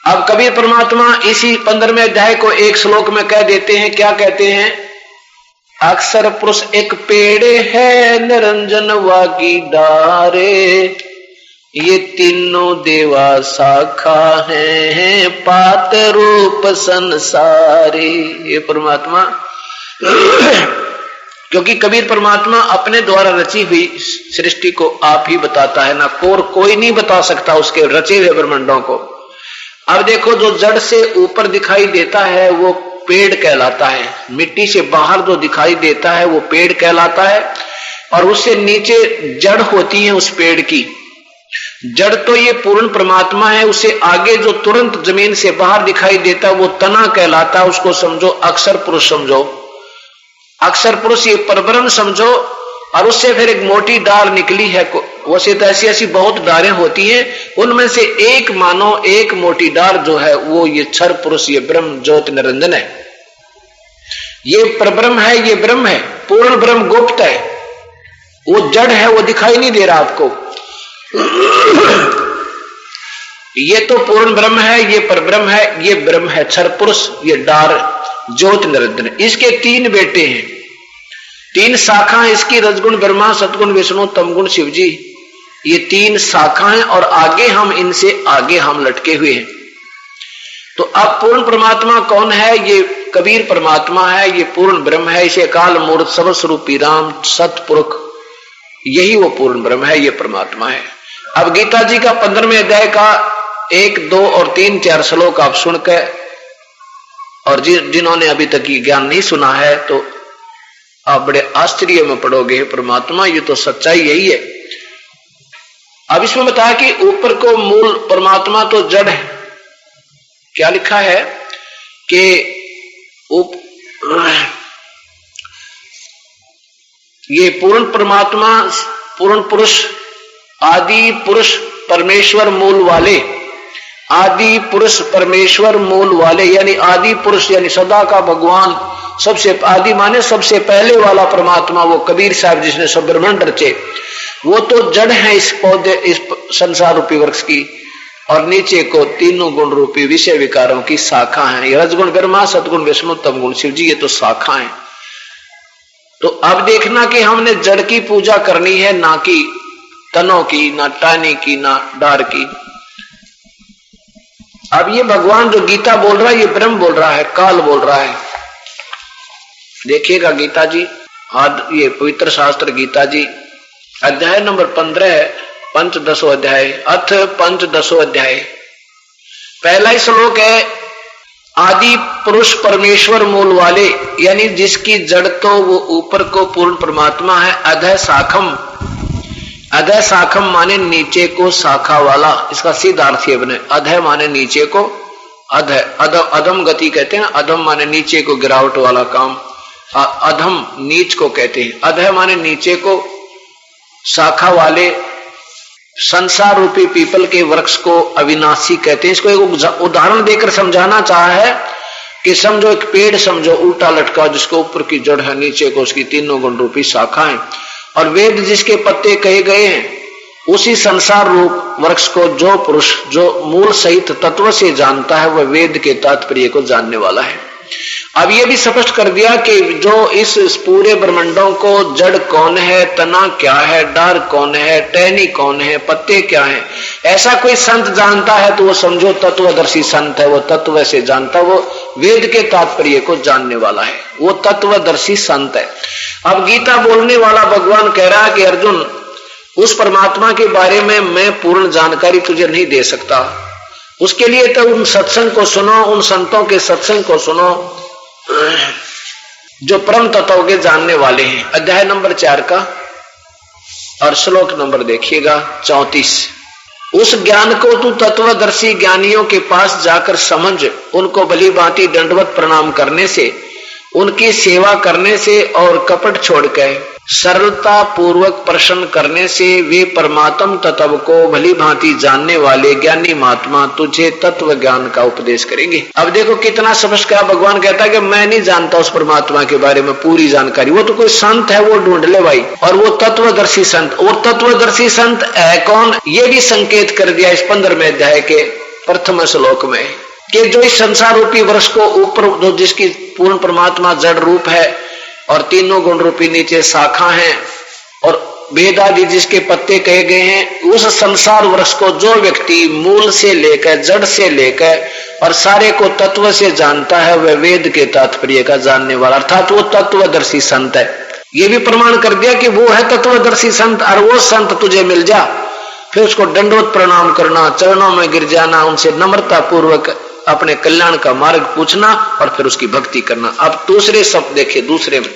अब कबीर परमात्मा इसी 15वें अध्याय को एक श्लोक में कह देते हैं। क्या कहते हैं? अक्षर पुरुष एक पेड़ है, निरंजन वागी डारे, ये तीनों देवा शाखा हैं, पात रूप संसारे। ये परमात्मा क्योंकि कबीर परमात्मा अपने द्वारा रची हुई सृष्टि को आप ही बताता है, ना कोई नहीं बता सकता उसके रचे हुए ब्रह्मांडों को। अब देखो, जो जड़ से ऊपर दिखाई देता है वो पेड़ कहलाता है, मिट्टी से बाहर जो दिखाई देता है वो पेड़ कहलाता है, और उससे नीचे जड़ होती है उस पेड़ की। जड़ तो ये पूर्ण परमात्मा है, उससे आगे जो तुरंत जमीन से बाहर दिखाई देता वो तना कहलाता है। उसको समझो अक्षर पुरुष समझो, अक्षर पुरुष ये परब्रह्म समझो। और उससे फिर एक मोटी डाल निकली है, वैसे तो ऐसी ऐसी बहुत डालें होती हैं, उनमें से एक मानो एक मोटी डाल जो है वो ये क्षर पुरुष, ये ब्रह्म ज्योति निरंजन है। ये परब्रह्म है, ये ब्रह्म है, पूर्ण ब्रह्म गुप्त है, वो जड़ है, वो दिखाई नहीं दे रहा आपको। ये तो पूर्ण ब्रह्म है, ये परब्रह्म है, ये ब्रह्म है क्षर पुरुष, ये डार ज्योति निरंजन। इसके 3 बेटे हैं, 3 शाखा इसकी, रजगुण ब्रह्मा, सतगुण विष्णु, तमगुण शिवजी। ये 3 शाखाएं और आगे हम इनसे आगे हम लटके हुए हैं। तो अब पूर्ण परमात्मा कौन है? ये कबीर परमात्मा है, ये पूर्ण ब्रह्म है, इसे काल मूर्त सब स्वरूपी राम सतपुरुष, यही वो पूर्ण ब्रह्म है, ये परमात्मा है। अब गीता जी का 15वें अध्याय का 1, 2 और 3, 4 श्लोक आप सुनकर, और जिन्होंने अभी तक ये ज्ञान नहीं सुना है तो आप बड़े आश्चर्य में पड़ोगे, परमात्मा ये तो सच्चाई यही है। अब इसमें बताया कि ऊपर को मूल परमात्मा तो जड़ है। क्या लिखा है कि ये पूर्ण परमात्मा, पूर्ण पुरुष, आदि पुरुष, परमेश्वर मूल वाले, आदि पुरुष परमेश्वर मूल वाले, यानी आदि पुरुष यानी सदा का भगवान, सबसे आदि माने सबसे पहले वाला परमात्मा, वो कबीर साहब जिसने सब ब्रह्मांड रचे, वो तो जड़ है इस पौधे, इस संसार रूपी वृक्ष की, और नीचे को तीनों गुण रूपी विषय विकारों की शाखा है। रजगुण ब्रह्मा, सतगुण विष्णु, तमगुण शिव जी, ये तो शाखा है। तो अब देखना कि हमने जड़ की पूजा करनी है, ना कि तनों की, ना टानी की, ना डार की। अब ये भगवान जो गीता बोल रहा है, ये ब्रह्म बोल रहा है, काल बोल रहा है। देखिएगा गीता जी, ये पवित्र शास्त्र गीता जी, अध्याय नंबर 15, पंचदशो अध्याय, अथ पंचदशो अध्याय। पहला ही श्लोक है, आदि पुरुष परमेश्वर मूल वाले, यानी जिसकी जड़ तो वो ऊपर को पूर्ण परमात्मा है। अधः शाखम, अधः शाखम माने नीचे को शाखा वाला, इसका सीधा अर्थ ये बने, अधः माने नीचे को, अधः अधम गति कहते हैं, अधम माने नीचे को गिरावट वाला काम, अधम नीच को कहते हैं। अधः माने नीचे को शाखा वाले, संसार रूपी पीपल के वृक्ष को अविनाशी कहते हैं। इसको एक उदाहरण देकर समझाना चाहा है कि समझो एक पेड़ समझो उल्टा लटका, जिसको ऊपर की जड़ है, नीचे को उसकी तीनों गुण रूपी शाखा है, और वेद जिसके पत्ते कहे गए हैं, उसी संसार रूप वृक्ष को जो पुरुष जो मूल सहित तत्व से जानता है, वह वेद के तात्पर्य को जानने वाला है। अब ये भी स्पष्ट कर दिया कि जो इस पूरे ब्रह्मांडों को जड़ कौन है, तना क्या है, डार कौन है, टहनी कौन है, पत्ते क्या है, ऐसा कोई संत जानता है तो वो समझो तत्वदर्शी संत है। वो तत्व से जानता, वो वेद के तात्पर्य को जानने वाला है, वो तत्वदर्शी संत है। अब गीता बोलने वाला भगवान कह रहा है कि अर्जुन, उस परमात्मा के बारे में मैं पूर्ण जानकारी तुझे नहीं दे सकता, उसके लिए तो उन सत्संग को सुनो, उन संतों के सत्संग को सुनो जो परम तत्व के जानने वाले हैं। अध्याय नंबर 4 का और श्लोक नंबर देखिएगा 34। उस ज्ञान को तू तत्वदर्शी ज्ञानियों के पास जाकर समझ, उनको भली भांति दंडवत प्रणाम करने से, उनकी सेवा करने से और कपट छोड़कर सरलता पूर्वक प्रश्न करने से वे परमात्म तत्व को भली भांति जानने वाले ज्ञानी महात्मा तुझे तत्व ज्ञान का उपदेश करेंगे। अब देखो कितना स्पष्ट क्या भगवान कहता है कि मैं नहीं जानता उस परमात्मा के बारे में पूरी जानकारी, वो तो कोई संत है, वो ढूंढ ले भाई, और वो तत्वदर्शी संत। और तत्वदर्शी संत है कौन, ये भी संकेत कर दिया इस 15वें अध्याय के प्रथम श्लोक में, कि जो इस संसार रूपी वृक्ष को ऊपर, जो जिसकी पूर्ण परमात्मा जड़ रूप है और तीनों गुण रूपी नीचे शाखा है, और वेद आदि जिसके पत्ते कहे गए हैं, उस संसार वृक्ष को जो व्यक्ति मूल से लेकर, जड़ से लेकर और सारे को तत्व से जानता है, वह वेद के तात्पर्य का जानने वाला, अर्थात वो तत्वदर्शी संत है। ये भी प्रमाण कर दिया कि वो है तत्वदर्शी संत, और वो संत तुझे मिल जा, फिर उसको दंडवत प्रणाम करना, चरणों में गिर जाना, उनसे नम्रता पूर्वक अपने कल्याण का मार्ग पूछना और फिर उसकी भक्ति करना। अब दूसरे शब्द देखिए, दूसरे में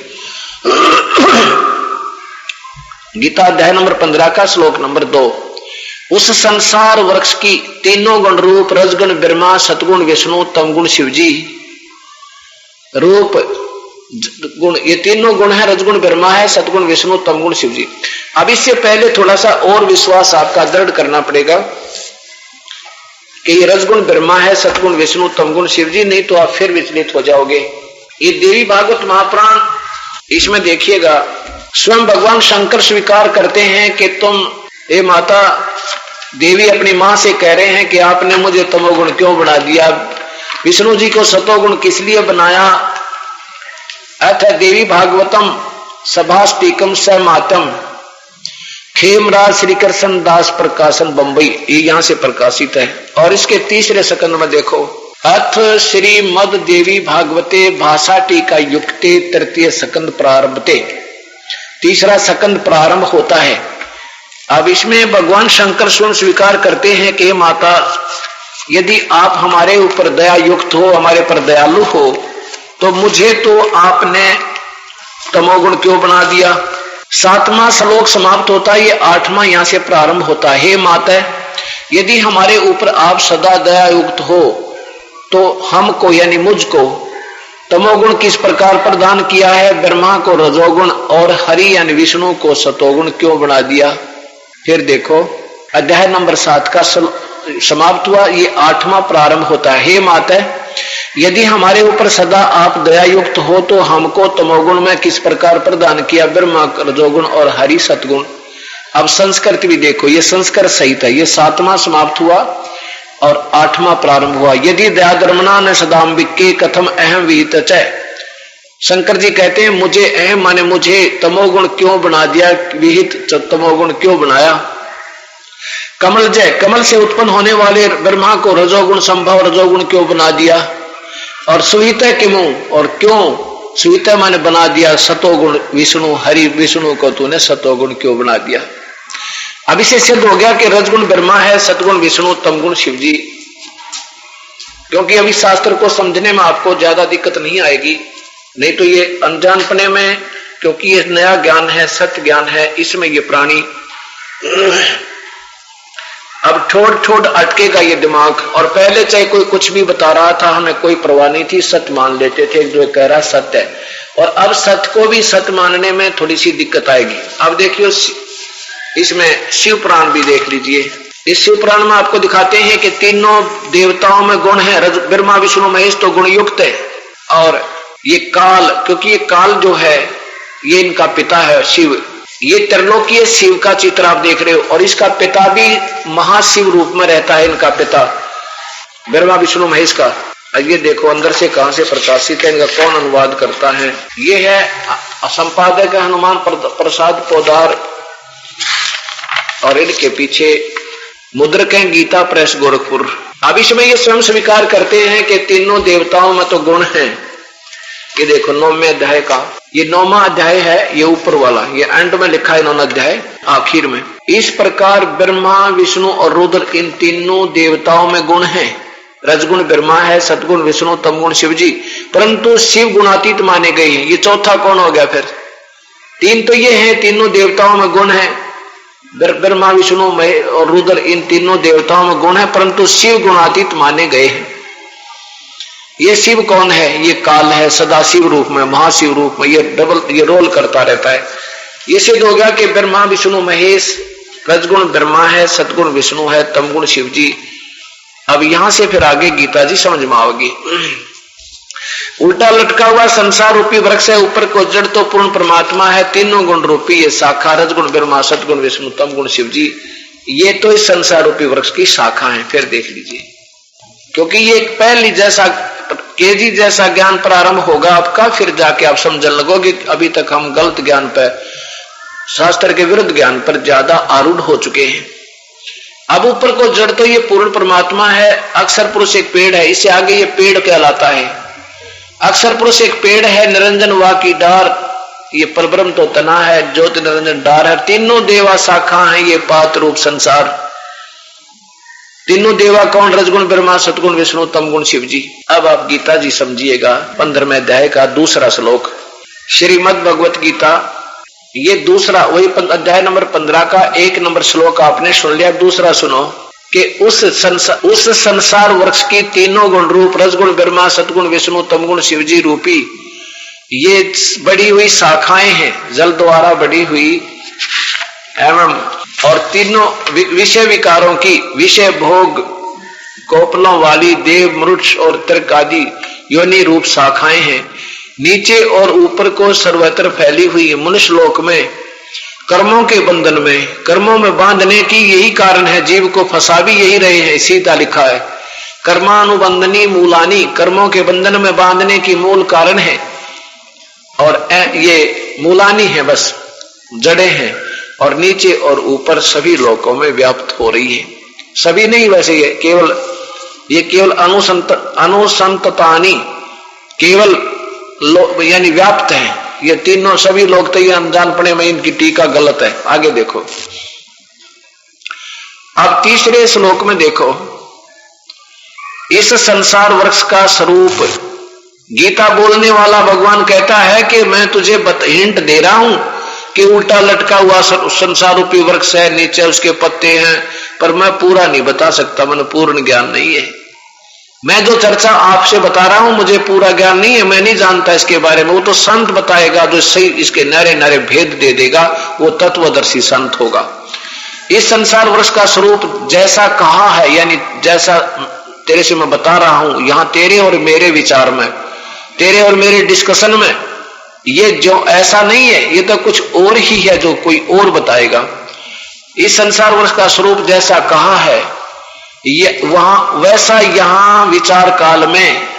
गीता अध्याय नंबर 15 का श्लोक नंबर 2। उस संसार वृक्ष की तीनों गुण रूप रजगुण ब्रह्मा, सतगुण विष्णु, तमगुण शिवजी, रूप गुण, ये तीनों गुण है, रजगुण ब्रह्मा है, सतगुण विष्णु, तमगुण शिवजी। अब इससे पहले थोड़ा सा और विश्वास आपका दृढ़ करना पड़ेगा कि ये रजगुण ब्रह्मा है, सतगुण विष्णु, तमगुण शिवजी, नहीं तो आप फिर विचलित हो जाओगे। ये देवी भागवत महापुराण, इसमें देखिएगा स्वयं भगवान शंकर स्वीकार करते हैं कि तुम, हे माता देवी अपनी मां से कह रहे हैं कि आपने मुझे तमोगुण क्यों बना दिया, विष्णु जी को सतोगुण किस लिए बनाया। अथ देवी भागवतम सभास्तिकम स मातम खेमराज श्री कृष्ण दास प्रकाशन बंबई, ये यहां से प्रकाशित है। और इसके तीसरे सकंद में देखो, अथ श्री मद देवी भागवते भाषा टीका युक्ते तृतीय सकंद प्रारंभते, तीसरा सकंद प्रारंभ होता है। अब इसमें भगवान शंकर स्वयं स्वीकार करते हैं कि माता, यदि आप हमारे ऊपर दया युक्त हो, हमारे पर दयालु हो, तो मुझे तो आपने तमोगुण क्यों बना दिया। 7वां श्लोक समाप्त होता है, ये 8वां यहां से प्रारंभ होता है। हे माता, यदि हमारे ऊपर आप सदा दया युक्त हो, तो हमको यानी मुझको तमोगुण किस प्रकार प्रदान किया है, ब्रह्मा को रजोगुण और हरि यानी विष्णु को सतोगुण क्यों बना दिया। फिर देखो अध्याय नंबर 7 का समाप्त हुआ, ये 8वां प्रारंभ होता है। हे माता, यदि हमारे ऊपर सदा आप दया युक्त हो तो हमको तमोगुण में किस प्रकार प्रदान किया, ब्रह्मा रजोगुण और हरि सतगुण। अब संस्कृत भी देखो, ये संस्कृत सहित है। ये 7वां समाप्त हुआ और 8वां प्रारंभ हुआ। यदि दया धर्मना न सदाम्बिके कथम अहम विहित च। शंकर जी कहते हैं मुझे अहम माने मुझे तमोगुण क्यों बना दिया, विहित तमोगुण क्यों बनाया। कमल जय, कमल से उत्पन्न होने वाले ब्रह्मा को रजोगुण संभव रजोगुण क्यों बना दिया। और सुहित किमु, और क्यों सुहित माने बना दिया सतोगुण विष्णु हरि, विष्णु को तूने सतोगुण क्यों बना दिया। अब इसे सिद्ध हो गया कि रजगुण ब्रह्मा है, सतगुण विष्णु, तमगुण शिव जी। क्योंकि अभी शास्त्र को समझने में आपको ज्यादा दिक्कत नहीं आएगी, नहीं तो ये अनजानपने में, क्योंकि ये नया ज्ञान है, सत्य ज्ञान है, इसमें ये प्राणी अब ठोड़ अटकेगा ये दिमाग। और पहले चाहे कोई कुछ भी बता रहा था, हमें कोई परवाह नहीं थी, सत्य मान लेते थे, जो कह रहा सत्य है। और अब सत्य को भी सत्य मानने में थोड़ी सी दिक्कत आएगी। अब देखियो इसमें शिव पुराण भी देख लीजिए। इस शिव पुराण में आपको दिखाते हैं कि तीनों देवताओं में गुण है, ब्रह्मा विष्णु महेश तो गुण युक्त है। और ये काल, क्योंकि ये काल जो है ये इनका पिता है शिव, ये त्रिलोकीय शिव का चित्र आप देख रहे हो। और इसका पिता भी महाशिव रूप में रहता है, इनका पिता ब्रह्मा विष्णु महेश का। ये देखो अंदर से कहां से प्रकाशित है, इनका कौन अनुवाद करता है। ये है संपादक हनुमान प्रसाद पोदार, और इनके पीछे मुद्रक हैं गीता प्रेस गोरखपुर। अब इसमें ये स्वयं स्वीकार करते हैं कि तीनों देवताओं में तो गुण हैं। ये देखो 9वें अध्याय का, ये 9वां अध्याय है, ये ऊपर वाला, ये एंड में लिखा है 9वां अध्याय आखिर में। इस प्रकार ब्रह्मा विष्णु और रुद्र इन तीनों देवताओं में गुण हैं। रजगुण ब्रह्मा है, सतगुण विष्णु, तमगुण शिव जी, परंतु शिव गुणातीत माने गए हैं। ये चौथा कौन हो गया फिर? तीन तो ये है, तीनों देवताओं में गुण है, ब्रह्मा विष्णु और रुद्र इन तीनों देवताओं में गुण है, परंतु शिव गुणातीत माने गए हैं। ये शिव कौन है? ये काल है, सदाशिव रूप में, महाशिव रूप में, ये रोल करता रहता है। ये सिद्ध हो गया कि ब्रह्मा विष्णु महेश, रजगुण ब्रह्मा है, सतगुण विष्णु है, तमगुण शिव जी। अब यहां से फिर आगे गीता जी समझ में आओगी। उल्टा लटका हुआ संसार रूपी वृक्ष है, ऊपर को जड़ तो पूर्ण परमात्मा है, तीनों गुण रूपी ये शाखा, रजगुण ब्रह्मा, सतगुण विष्णु, तमगुण शिव जी, ये तो इस संसार रूपी वृक्ष की शाखा है। फिर देख लीजिए, क्योंकि ये एक पहली जैसा केजी जैसा ज्ञान प्रारंभ होगा आपका, फिर जाके आप समझने लगोगे। अभी तक हम गलत ज्ञान पर, शास्त्र के विरुद्ध ज्ञान पर ज्यादा आरूढ़ हो चुके हैं। अब ऊपर को जड़ तो ये पूर्ण परमात्मा है, अक्षर पुरुष एक पेड़ है, इससे आगे ये पेड़ कहलाता है। अक्षर पुरुष एक पेड़ है, निरंजन वा की डार, ये परब्रह्म तो तना है, ज्योति निरंजन डार है। तीनों देवा शाखा है, ये पात रूप संसार। तीनों देवा कौन? रजगुण ब्रह्मा, सतगुण विष्णु, तमगुण शिव जी। अब आप गीता जी समझिएगा, 15वें अध्याय का दूसरा श्लोक, श्रीमद् भगवत गीता, ये दूसरा, वही अध्याय नंबर 15 का 1 नंबर श्लोक आपने सुन लिया। दूसरा सुनो कि उस संसार वृक्ष की तीनों गुण रूप रजगुण ब्रह्मा, सतगुण विष्णु, तमगुण शिव जी रूपी ये बढ़ी हुई शाखाएं हैं, जल द्वारा बढ़ी हुई एवं, और तीनों विषय विकारों की, विषय भोग कोपलों वाली देव, मृक्ष और तर्क आदि योनि रूप शाखाएं हैं। नीचे और ऊपर को सर्वत्र फैली हुई मनुष्य लोक में कर्मों के बंधन में, कर्मों में बांधने की यही कारण है, जीव को फंसा भी यही रहे हैं। सीधा लिखा है कर्मानुबंधनी मूलानी, कर्मों के बंधन में बांधने की मूल कारण है, और ये मूलानी है, बस जड़े हैं, और नीचे और ऊपर सभी लोकों में व्याप्त हो रही है। सभी नहीं, वैसे ये केवल अनुसंततानी, केवल यानी व्याप्त है ये तीनों, सभी लोग तो ये अनजान पड़े में इनकी टीका गलत है। आगे देखो, अब तीसरे श्लोक में देखो, इस संसार वृक्ष का स्वरूप गीता बोलने वाला भगवान कहता है कि मैं तुझे हिंट दे रहा हूं कि उल्टा लटका हुआ संसार रूपी वृक्ष है, नीचे उसके पत्ते हैं, पर मैं पूरा नहीं बता सकता, मैंने पूर्ण ज्ञान नहीं है। मैं जो चर्चा आपसे बता रहा हूं मुझे पूरा ज्ञान नहीं है, मैं नहीं जानता इसके बारे में, वो तो संत बताएगा जो सही इसके नारे नारे भेद दे देगा, वो तत्वदर्शी संत होगा। इस संसार वृक्ष का स्वरूप जैसा कहा है, यानी जैसा तेरे से मैं बता रहा हूं, यहां तेरे और मेरे विचार में, तेरे और मेरे डिस्कशन में, ये जो ऐसा नहीं है, ये तो कुछ और ही है जो कोई और बताएगा। इस संसार वृक्ष का स्वरूप जैसा कहा है, ये वहां वैसा यहां विचार काल में,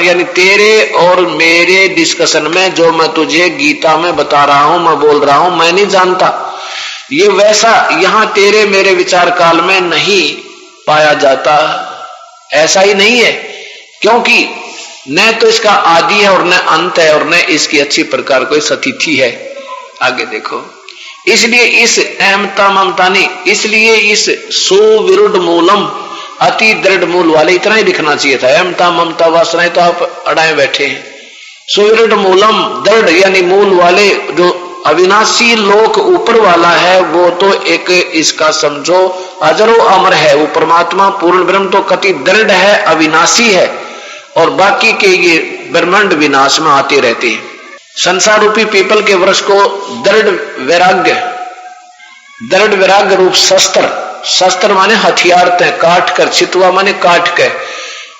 यानी तेरे और मेरे डिस्कशन में जो मैं तुझे गीता में बता रहा हूं, मैं बोल रहा हूं, मैं नहीं जानता, ये वैसा यहां तेरे मेरे विचार काल में नहीं पाया जाता। ऐसा ही नहीं है, क्योंकि न तो इसका आदि है और न अंत है, और न इसकी अच्छी प्रकार कोई सतिथि है। आगे देखो, इसलिए इस अहमता ममता नहीं, इसलिए इस सुविरुद्ध मूलम, अति दृढ़ मूल वाले, इतना ही लिखना चाहिए था। अहमता ममता वासनाएं तो आप अड़ाए बैठे हैं। सुविरुद्ध मूलम, दृढ़ यानी मूल वाले, जो अविनाशी लोक ऊपर वाला है, वो तो एक इसका समझो अजरो अमर है, वो परमात्मा पूर्ण ब्रह्म तो कति दृढ़ है, अविनाशी है, और बाकी के ये ब्रह्मांड विनाश में आते रहते हैं। संसार रूपी पीपल के वृक्ष को दृढ़ वैराग्य रूप शस्त्र, शस्त्र माने हथियार थे, काट कर, चितवा माने काट कर।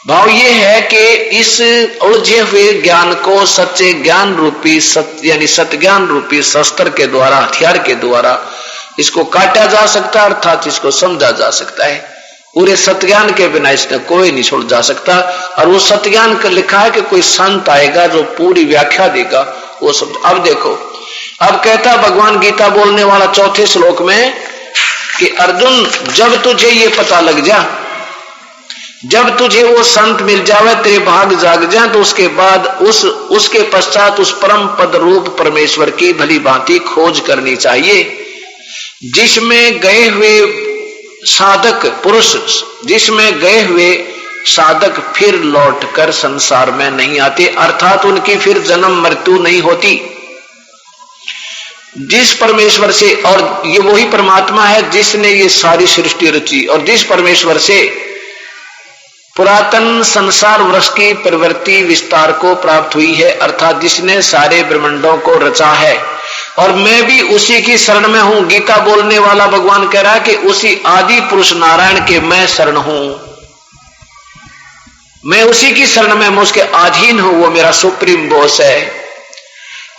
भाव ये है कि इस उलझे हुए ज्ञान को सच्चे ज्ञान रूपी यानी सत्य ज्ञान रूपी शस्त्र के द्वारा, हथियार के द्वारा इसको काटा जा सकता है, अर्थात इसको समझा जा सकता है। पूरे सत्य ज्ञान के बिना इसने कोई नहीं छोड़ जा सकता। और वो सत्य ज्ञान का लिखा है कि कोई संत आएगा जो पूरी व्याख्या देगा, वो सब। अब देखो, अब कहता भगवान गीता बोलने वाला चौथे श्लोक में कि अर्जुन, जब तुझे ये पता लग जा, जब तुझे वो संत मिल जावे, तेरे भाग जाग जाए, तो उसके बाद उसके पश्चात उस परम पद रूप परमेश्वर की भली भांति खोज करनी चाहिए, जिसमें गए हुए साधक पुरुष, जिसमें गए हुए साधक फिर लौटकर संसार में नहीं आते, अर्थात उनकी फिर जन्म मृत्यु नहीं होती। जिस परमेश्वर से, और ये वही परमात्मा है जिसने ये सारी सृष्टि रची, और जिस परमेश्वर से पुरातन संसार वृक्ष की प्रवृत्ति विस्तार को प्राप्त हुई है, अर्थात जिसने सारे ब्रह्मांडों को रचा है, और मैं भी उसी की शरण में हूं। गीता बोलने वाला भगवान कह रहा है कि उसी आदि पुरुष नारायण के मैं शरण हूं, मैं उसी की शरण में, मैं उसके अधीन हूं, वो मेरा सुप्रीम बॉस है।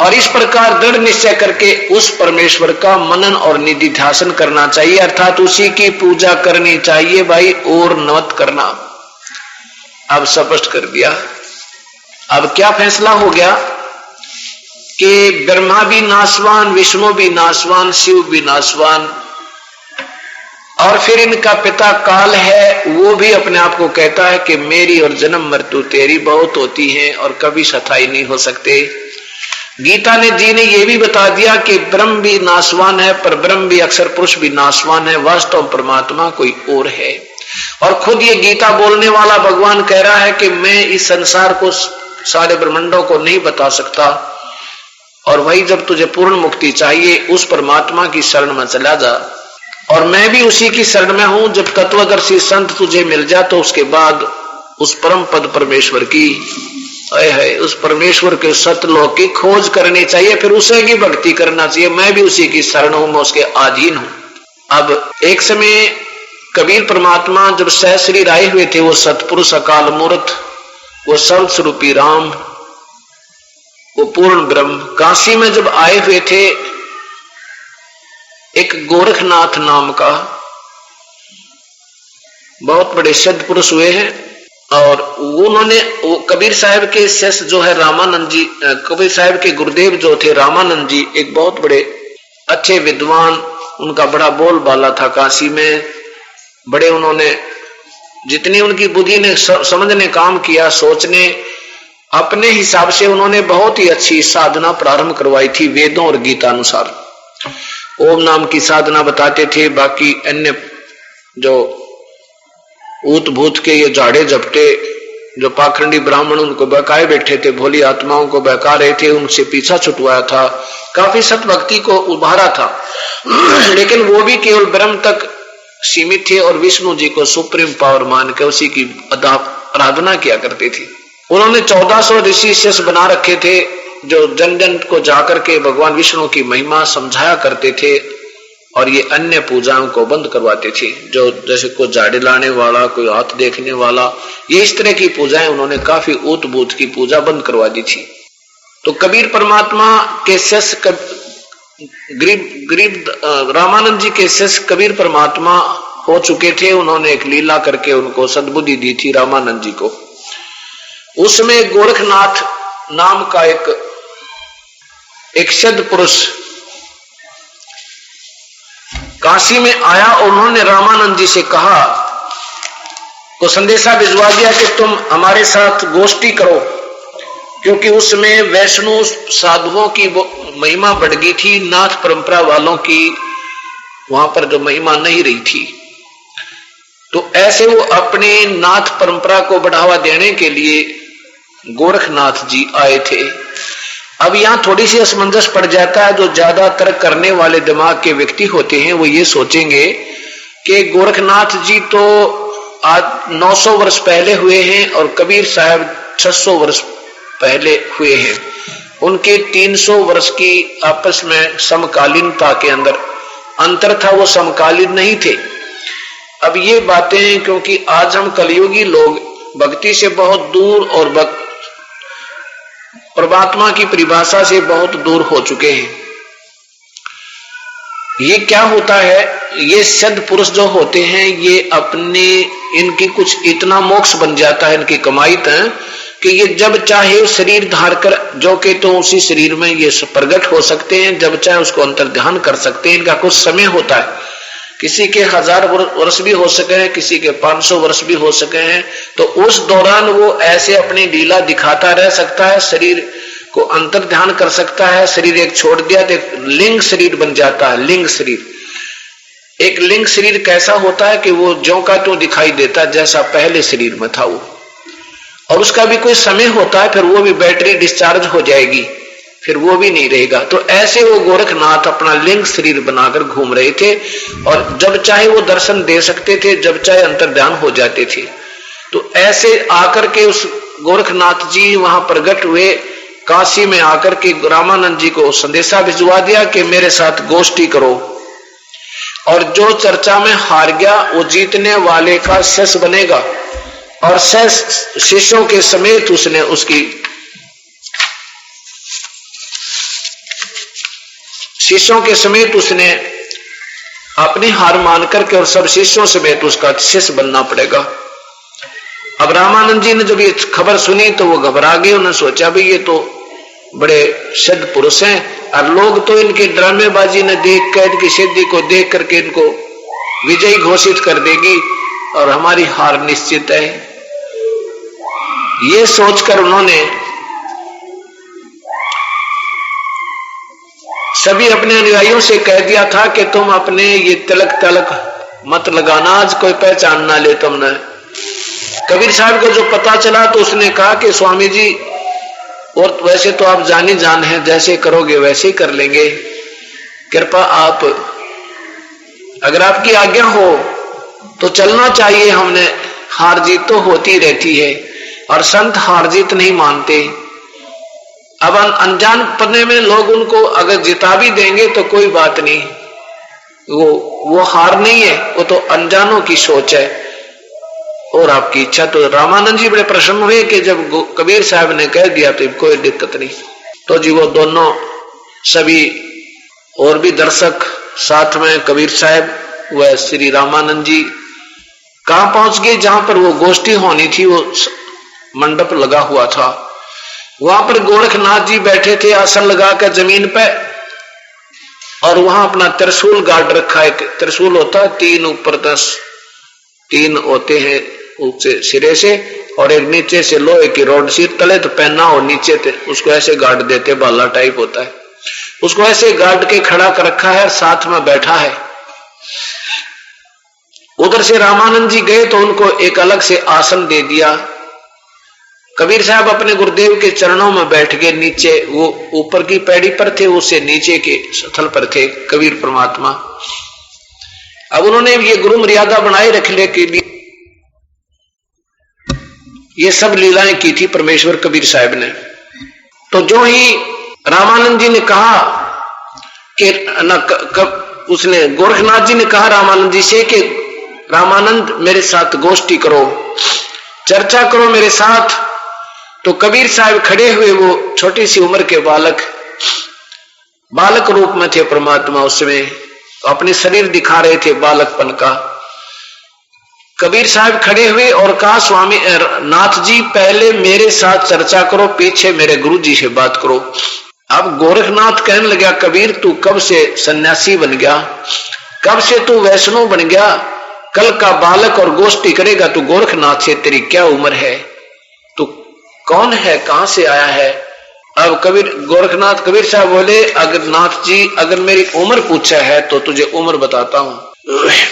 और इस प्रकार दृढ़ निश्चय करके उस परमेश्वर का मनन और निधिध्यासन करना चाहिए, अर्थात उसी की पूजा करनी चाहिए भाई, और नवत करना। अब स्पष्ट कर दिया। अब क्या फैसला हो गया कि ब्रह्मा भी नाशवान, विष्णु भी नाशवान, शिव भी नाशवान, और फिर इनका पिता काल है, वो भी अपने आप को कहता है कि मेरी और जन्म मृत्यु तेरी बहुत होती है और कभी स्थायी नहीं हो सकते। गीता ने जी ने यह भी बता दिया कि ब्रह्म भी नाशवान है, पर ब्रह्म भी अक्षर पुरुष भी नाशवान है, वास्तव परमात्मा कोई और है। और खुद ये गीता बोलने वाला भगवान कह रहा है कि मैं इस संसार को, सारे ब्रह्मांडों को नहीं बता सकता, और वही जब तुझे पूर्ण मुक्ति चाहिए उस परमात्मा की शरण में चला जा, और मैं भी उसी की शरण में हूं। जब तत्वदर्शी संत तुझे मिल जा तो उसके बाद उस परम पद परमेश्वर की, उस परमेश्वर के सतलोक की खोज करनी चाहिए, फिर उसे की भक्ति करना चाहिए। मैं भी उसी की शरण हूं, मैं उसके अधीन हूं। अब एक समय कबीर परमात्मा जब सहस्री आए हुए थे, वो सतपुरुष अकाल मूर्त, वो सर्वस्वरूपी राम, वो पूर्ण ब्रह्म, काशी में जब आए हुए थे, एक गोरखनाथ नाम का बहुत बड़े सिद्ध पुरुष हुए हैं, और उन्होंने कबीर साहब के शिष्य जो है रामानंद जी, कबीर साहब के गुरुदेव जो थे रामानंद जी, एक बहुत बड़े अच्छे विद्वान, उनका बड़ा बोलबाला था काशी में, बड़े उन्होंने जितनी उनकी बुद्धि ने समझने काम किया, सोचने, अपने हिसाब से उन्होंने बहुत ही अच्छी साधना प्रारंभ करवाई थी वेदों और गीता अनुसार। ओम नाम की साधना बताते थे, बाकी अन्य जो ऊत भूत के ये झाड़े झपटे जो पाखंडी ब्राह्मण उनको बहकाए बैठे थे, भोली आत्माओं को बहका रहे थे, उनसे पीछा छुटवाया था, काफी सत भक्ति को उभारा था। लेकिन वो भी केवल ब्रह्म तक सीमित थे और विष्णु जी को सुप्रीम पावर मान के उसी की आराधना किया करते थे। उन्होंने 1400 ऋषि शिष्य बना रखे थे जो जन जन को जाकर के भगवान विष्णु की महिमा समझाया करते थे और ये अन्य पूजाओं को बंद करवाते थे, जो जैसे कोई झाड़े लाने वाला, कोई हाथ देखने वाला, ये इस तरह की पूजाएं उन्होंने काफी ऊत बूत की पूजा बंद करवा दी थी। तो कबीर परमात्मा के शिष्य रामानंद जी के शिष्य कबीर परमात्मा हो चुके थे। उन्होंने एक लीला करके उनको सद्बुद्धि दी थी रामानंद जी को। उसमें गोरखनाथ नाम का एक सिद्ध पुरुष काशी में आया और उन्होंने रामानंद जी से कहा, को संदेशा भिजवा दिया कि तुम हमारे साथ गोष्ठी करो, क्योंकि उसमें वैष्णव साधुओं की महिमा बढ़ गई थी, नाथ परंपरा वालों की वहां पर जो महिमा नहीं रही थी। तो ऐसे वो अपने नाथ परंपरा को बढ़ावा देने के लिए गोरखनाथ जी आए थे। अब यहां थोड़ी सी असमंजस पड़ जाता है। जो ज्यादातर करने वाले दिमाग के व्यक्ति होते हैं वो ये सोचेंगे कि गोरखनाथ जी तो आज 900 वर्ष पहले हुए हैं और कबीर साहब 600 वर्ष पहले हुए हैं। उनके 300 वर्ष की आपस में समकालीनता के अंदर अंतर था, वो समकालीन नहीं थे। अब ये बातें, क्योंकि आज हम कलयुगी लोग भक्ति से बहुत दूर और परमात्मा की परिभाषा से बहुत दूर हो चुके हैं। ये क्या होता है, ये सिद्ध पुरुष जो होते हैं ये अपने इनकी कुछ इतना मोक्ष बन जाता है, इनकी कमाई है कि ये जब चाहे शरीर धार कर जो के तो उसी शरीर में ये प्रकट हो सकते हैं, जब चाहे उसको अंतर ध्यान कर सकते हैं। इनका कुछ समय होता है, किसी के 1000 वर्ष भी हो सके हैं, किसी के 500 वर्ष भी हो सके हैं। तो उस दौरान वो ऐसे अपनी लीला दिखाता रह सकता है, शरीर को अंतर ध्यान कर सकता है। शरीर एक छोड़ दिया तो एक लिंग शरीर बन जाता है। लिंग शरीर, एक लिंग शरीर कैसा होता है कि वो ज्यों का त्यों दिखाई देता है जैसा पहले शरीर में था वो, और उसका भी कोई समय होता है, फिर वो भी बैटरी डिस्चार्ज हो जाएगी, फिर वो भी नहीं रहेगा। तो ऐसे वो गोरखनाथ अपना लिंग शरीर बनाकर घूम रहे थे और जब चाहे वो दर्शन दे सकते थे, जब चाहे अंतर ध्यान हो जाते थे। तो ऐसे आकर के उस गोरखनाथ जी वहां प्रकट हुए, काशी में आकर के रामानंद जी को संदेशा भिजवा दिया कि मेरे साथ गोष्ठी करो, और जो चर्चा में हार गया वो जीतने वाले का शिष्य बनेगा। और शिष्यों के समेत उसने उसकी शिष्यों के समेत उसने अपनी हार मान करके और सब शिष्यों समेत उसका शिष्य बनना पड़ेगा। अब रामानंद जी ने जब ये खबर सुनी तो वो घबरा गए। उन्होंने सोचा भाई ये तो बड़े सिद्ध पुरुष हैं और लोग तो इनकी ड्रामेबाजी ने देख कर, इनकी सिद्धि को देख करके इनको विजयी घोषित कर देगी और हमारी हार निश्चित है। ये सोचकर उन्होंने सभी अपने अनुयायियों से कह दिया था कि तुम अपने ये तिलक तलक मत लगाना, आज कोई पहचान ना ले तुमने। कबीर साहब को जो पता चला तो उसने कहा कि स्वामी जी, और वैसे तो आप जानी जान है, जैसे करोगे वैसे ही कर लेंगे, कृपा आप, अगर आपकी आज्ञा हो तो चलना चाहिए। हमने हार जीत तो होती रहती है और संत हार जीत नहीं मानते। अब अनजान पन्ने में लोग उनको अगर जिता भी देंगे तो कोई बात नहीं, वो हार नहीं है, वो तो अनजानों की सोच है और आपकी इच्छा। तो रामानंद जी बड़े प्रसन्न हुए कि जब कबीर साहब ने कह दिया तो कोई दिक्कत नहीं। तो जी वो दोनों सभी और भी दर्शक साथ में कबीर साहब व श्री रामानंद जी कहां पहुंच गए, जहां पर वो गोष्ठी होनी थी, वो मंडप लगा हुआ था। वहां पर गोरखनाथ जी बैठे थे आसन लगाकर जमीन पे, और वहां अपना त्रिशूल गाड़ रखा है। त्रिशूल होता है 3 ऊपर 3 होते हैं ऊंचे सिरे से, और एक नीचे से लोहे की रोड सिर तले तो पहना और नीचे थे उसको ऐसे गाड़ देते, बाला टाइप होता है, उसको ऐसे गाड़ के खड़ा कर रखा है, साथ में बैठा है। उधर से रामानंद जी गए तो उनको एक अलग से आसन दे दिया। कबीर साहब अपने गुरुदेव के चरणों में बैठ गए। नीचे वो ऊपर की पैड़ी पर थे, उससे नीचे के स्थल पर थे कबीर परमात्मा। अब उन्होंने ये गुरु मर्यादा बनाए रखने के लिए ये सब लीलाएं की थी परमेश्वर कबीर साहब ने। तो जो ही रामानंद जी ने कहा कि उसने गोरखनाथ जी ने कहा रामानंद जी से कि रामानंद मेरे साथ गोष्ठी करो, चर्चा करो मेरे साथ। तो कबीर साहब खड़े हुए, वो छोटी सी उम्र के बालक रूप में थे परमात्मा, उसमें अपने शरीर दिखा रहे थे बालकपन का। कबीर साहब खड़े हुए और कहा स्वामी नाथ जी पहले मेरे साथ चर्चा करो, पीछे मेरे गुरु जी से बात करो। अब गोरखनाथ कहने लगा कबीर तू कब से सन्यासी बन गया, कब से तू वैष्णव बन गया, कल का बालक और गोष्ठी करेगा तू गोरखनाथ से, तेरी क्या उम्र है, तू कौन है, कहां से आया है। अब गोरखनाथ कबीर साहब बोले अगर नाथ जी अगर मेरी उम्र पूछा है तो तुझे उम्र बताता हूं,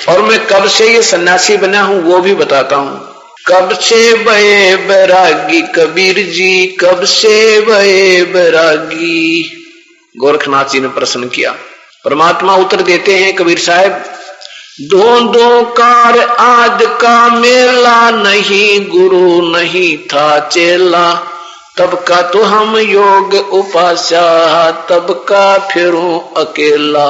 और मैं कब से ये सन्यासी बना हूं वो भी बताता हूं। कब से भये बैरागी कबीर जी, कब से भये बैरागी। गोरखनाथ जी ने प्रश्न किया। परमात्मा उत्तर देते हैं कबीर साहब, दो कार आद का मेला, नहीं गुरु नहीं था चेला, तब का तो हम योग उपास्या, तब का फिरूं अकेला।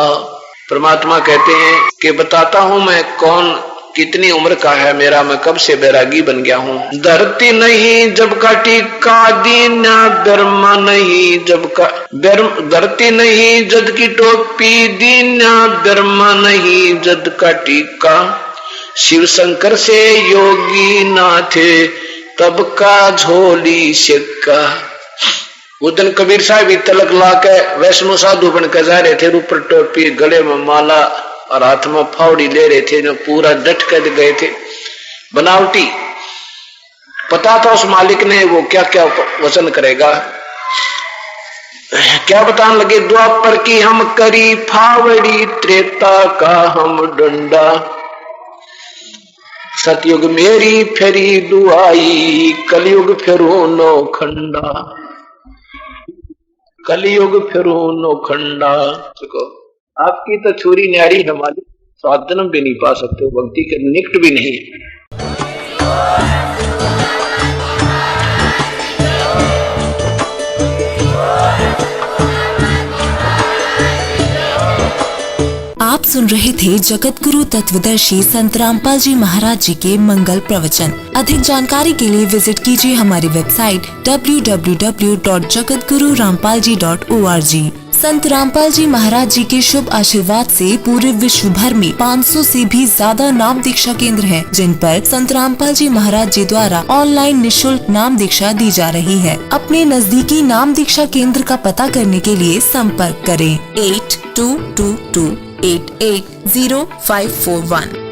परमात्मा कहते हैं कि बताता हूं मैं कौन कितनी उम्र का है मेरा, मैं कब से बैरागी बन गया हूं। धरती नहीं जब का टीका दीना, ब्रह्मा नहीं जब का धरती नहीं जद की टोपी दीना, ब्रह्मा नहीं जद का टीका, शिव शंकर से योगी ना थे, तब का झोली सिक्का। वो दिन कबीर साहब भी तिलक ला के वैष्णव साधु बनकर जा रहे थे, ऊपर टोपी, गले में माला और हाथ में फावड़ी ले रहे थे, जो पूरा डट कर गए थे बनावटी। पता था उस मालिक ने वो क्या क्या वचन करेगा। क्या बताने लगे, द्वापर की हम करी फावड़ी, त्रेता का हम डंडा, सतयुग मेरी फेरी दुआई, कलयुग फिरू नो खंडा, कलयुग फिरू नो खंडा। देखो आपकी तो छुरी न्यारी है मालिक, सात जन्म भी नहीं पा सकते, भक्ति के निकट भी नहीं है। आप सुन रहे थे जगत गुरु तत्वदर्शी संत रामपाल जी महाराज जी के मंगल प्रवचन। अधिक जानकारी के लिए विजिट कीजिए हमारी वेबसाइट www.jagatgururampalji.org। संत रामपाल जी महाराज जी के शुभ आशीर्वाद से पूरे विश्व भर में 500 से भी ज्यादा नाम दीक्षा केंद्र हैं, जिन पर संत रामपाल जी महाराज जी द्वारा ऑनलाइन निःशुल्क नाम दीक्षा दी जा रही है। अपने नजदीकी नाम दीक्षा केंद्र का पता करने के लिए संपर्क करें 8222880541।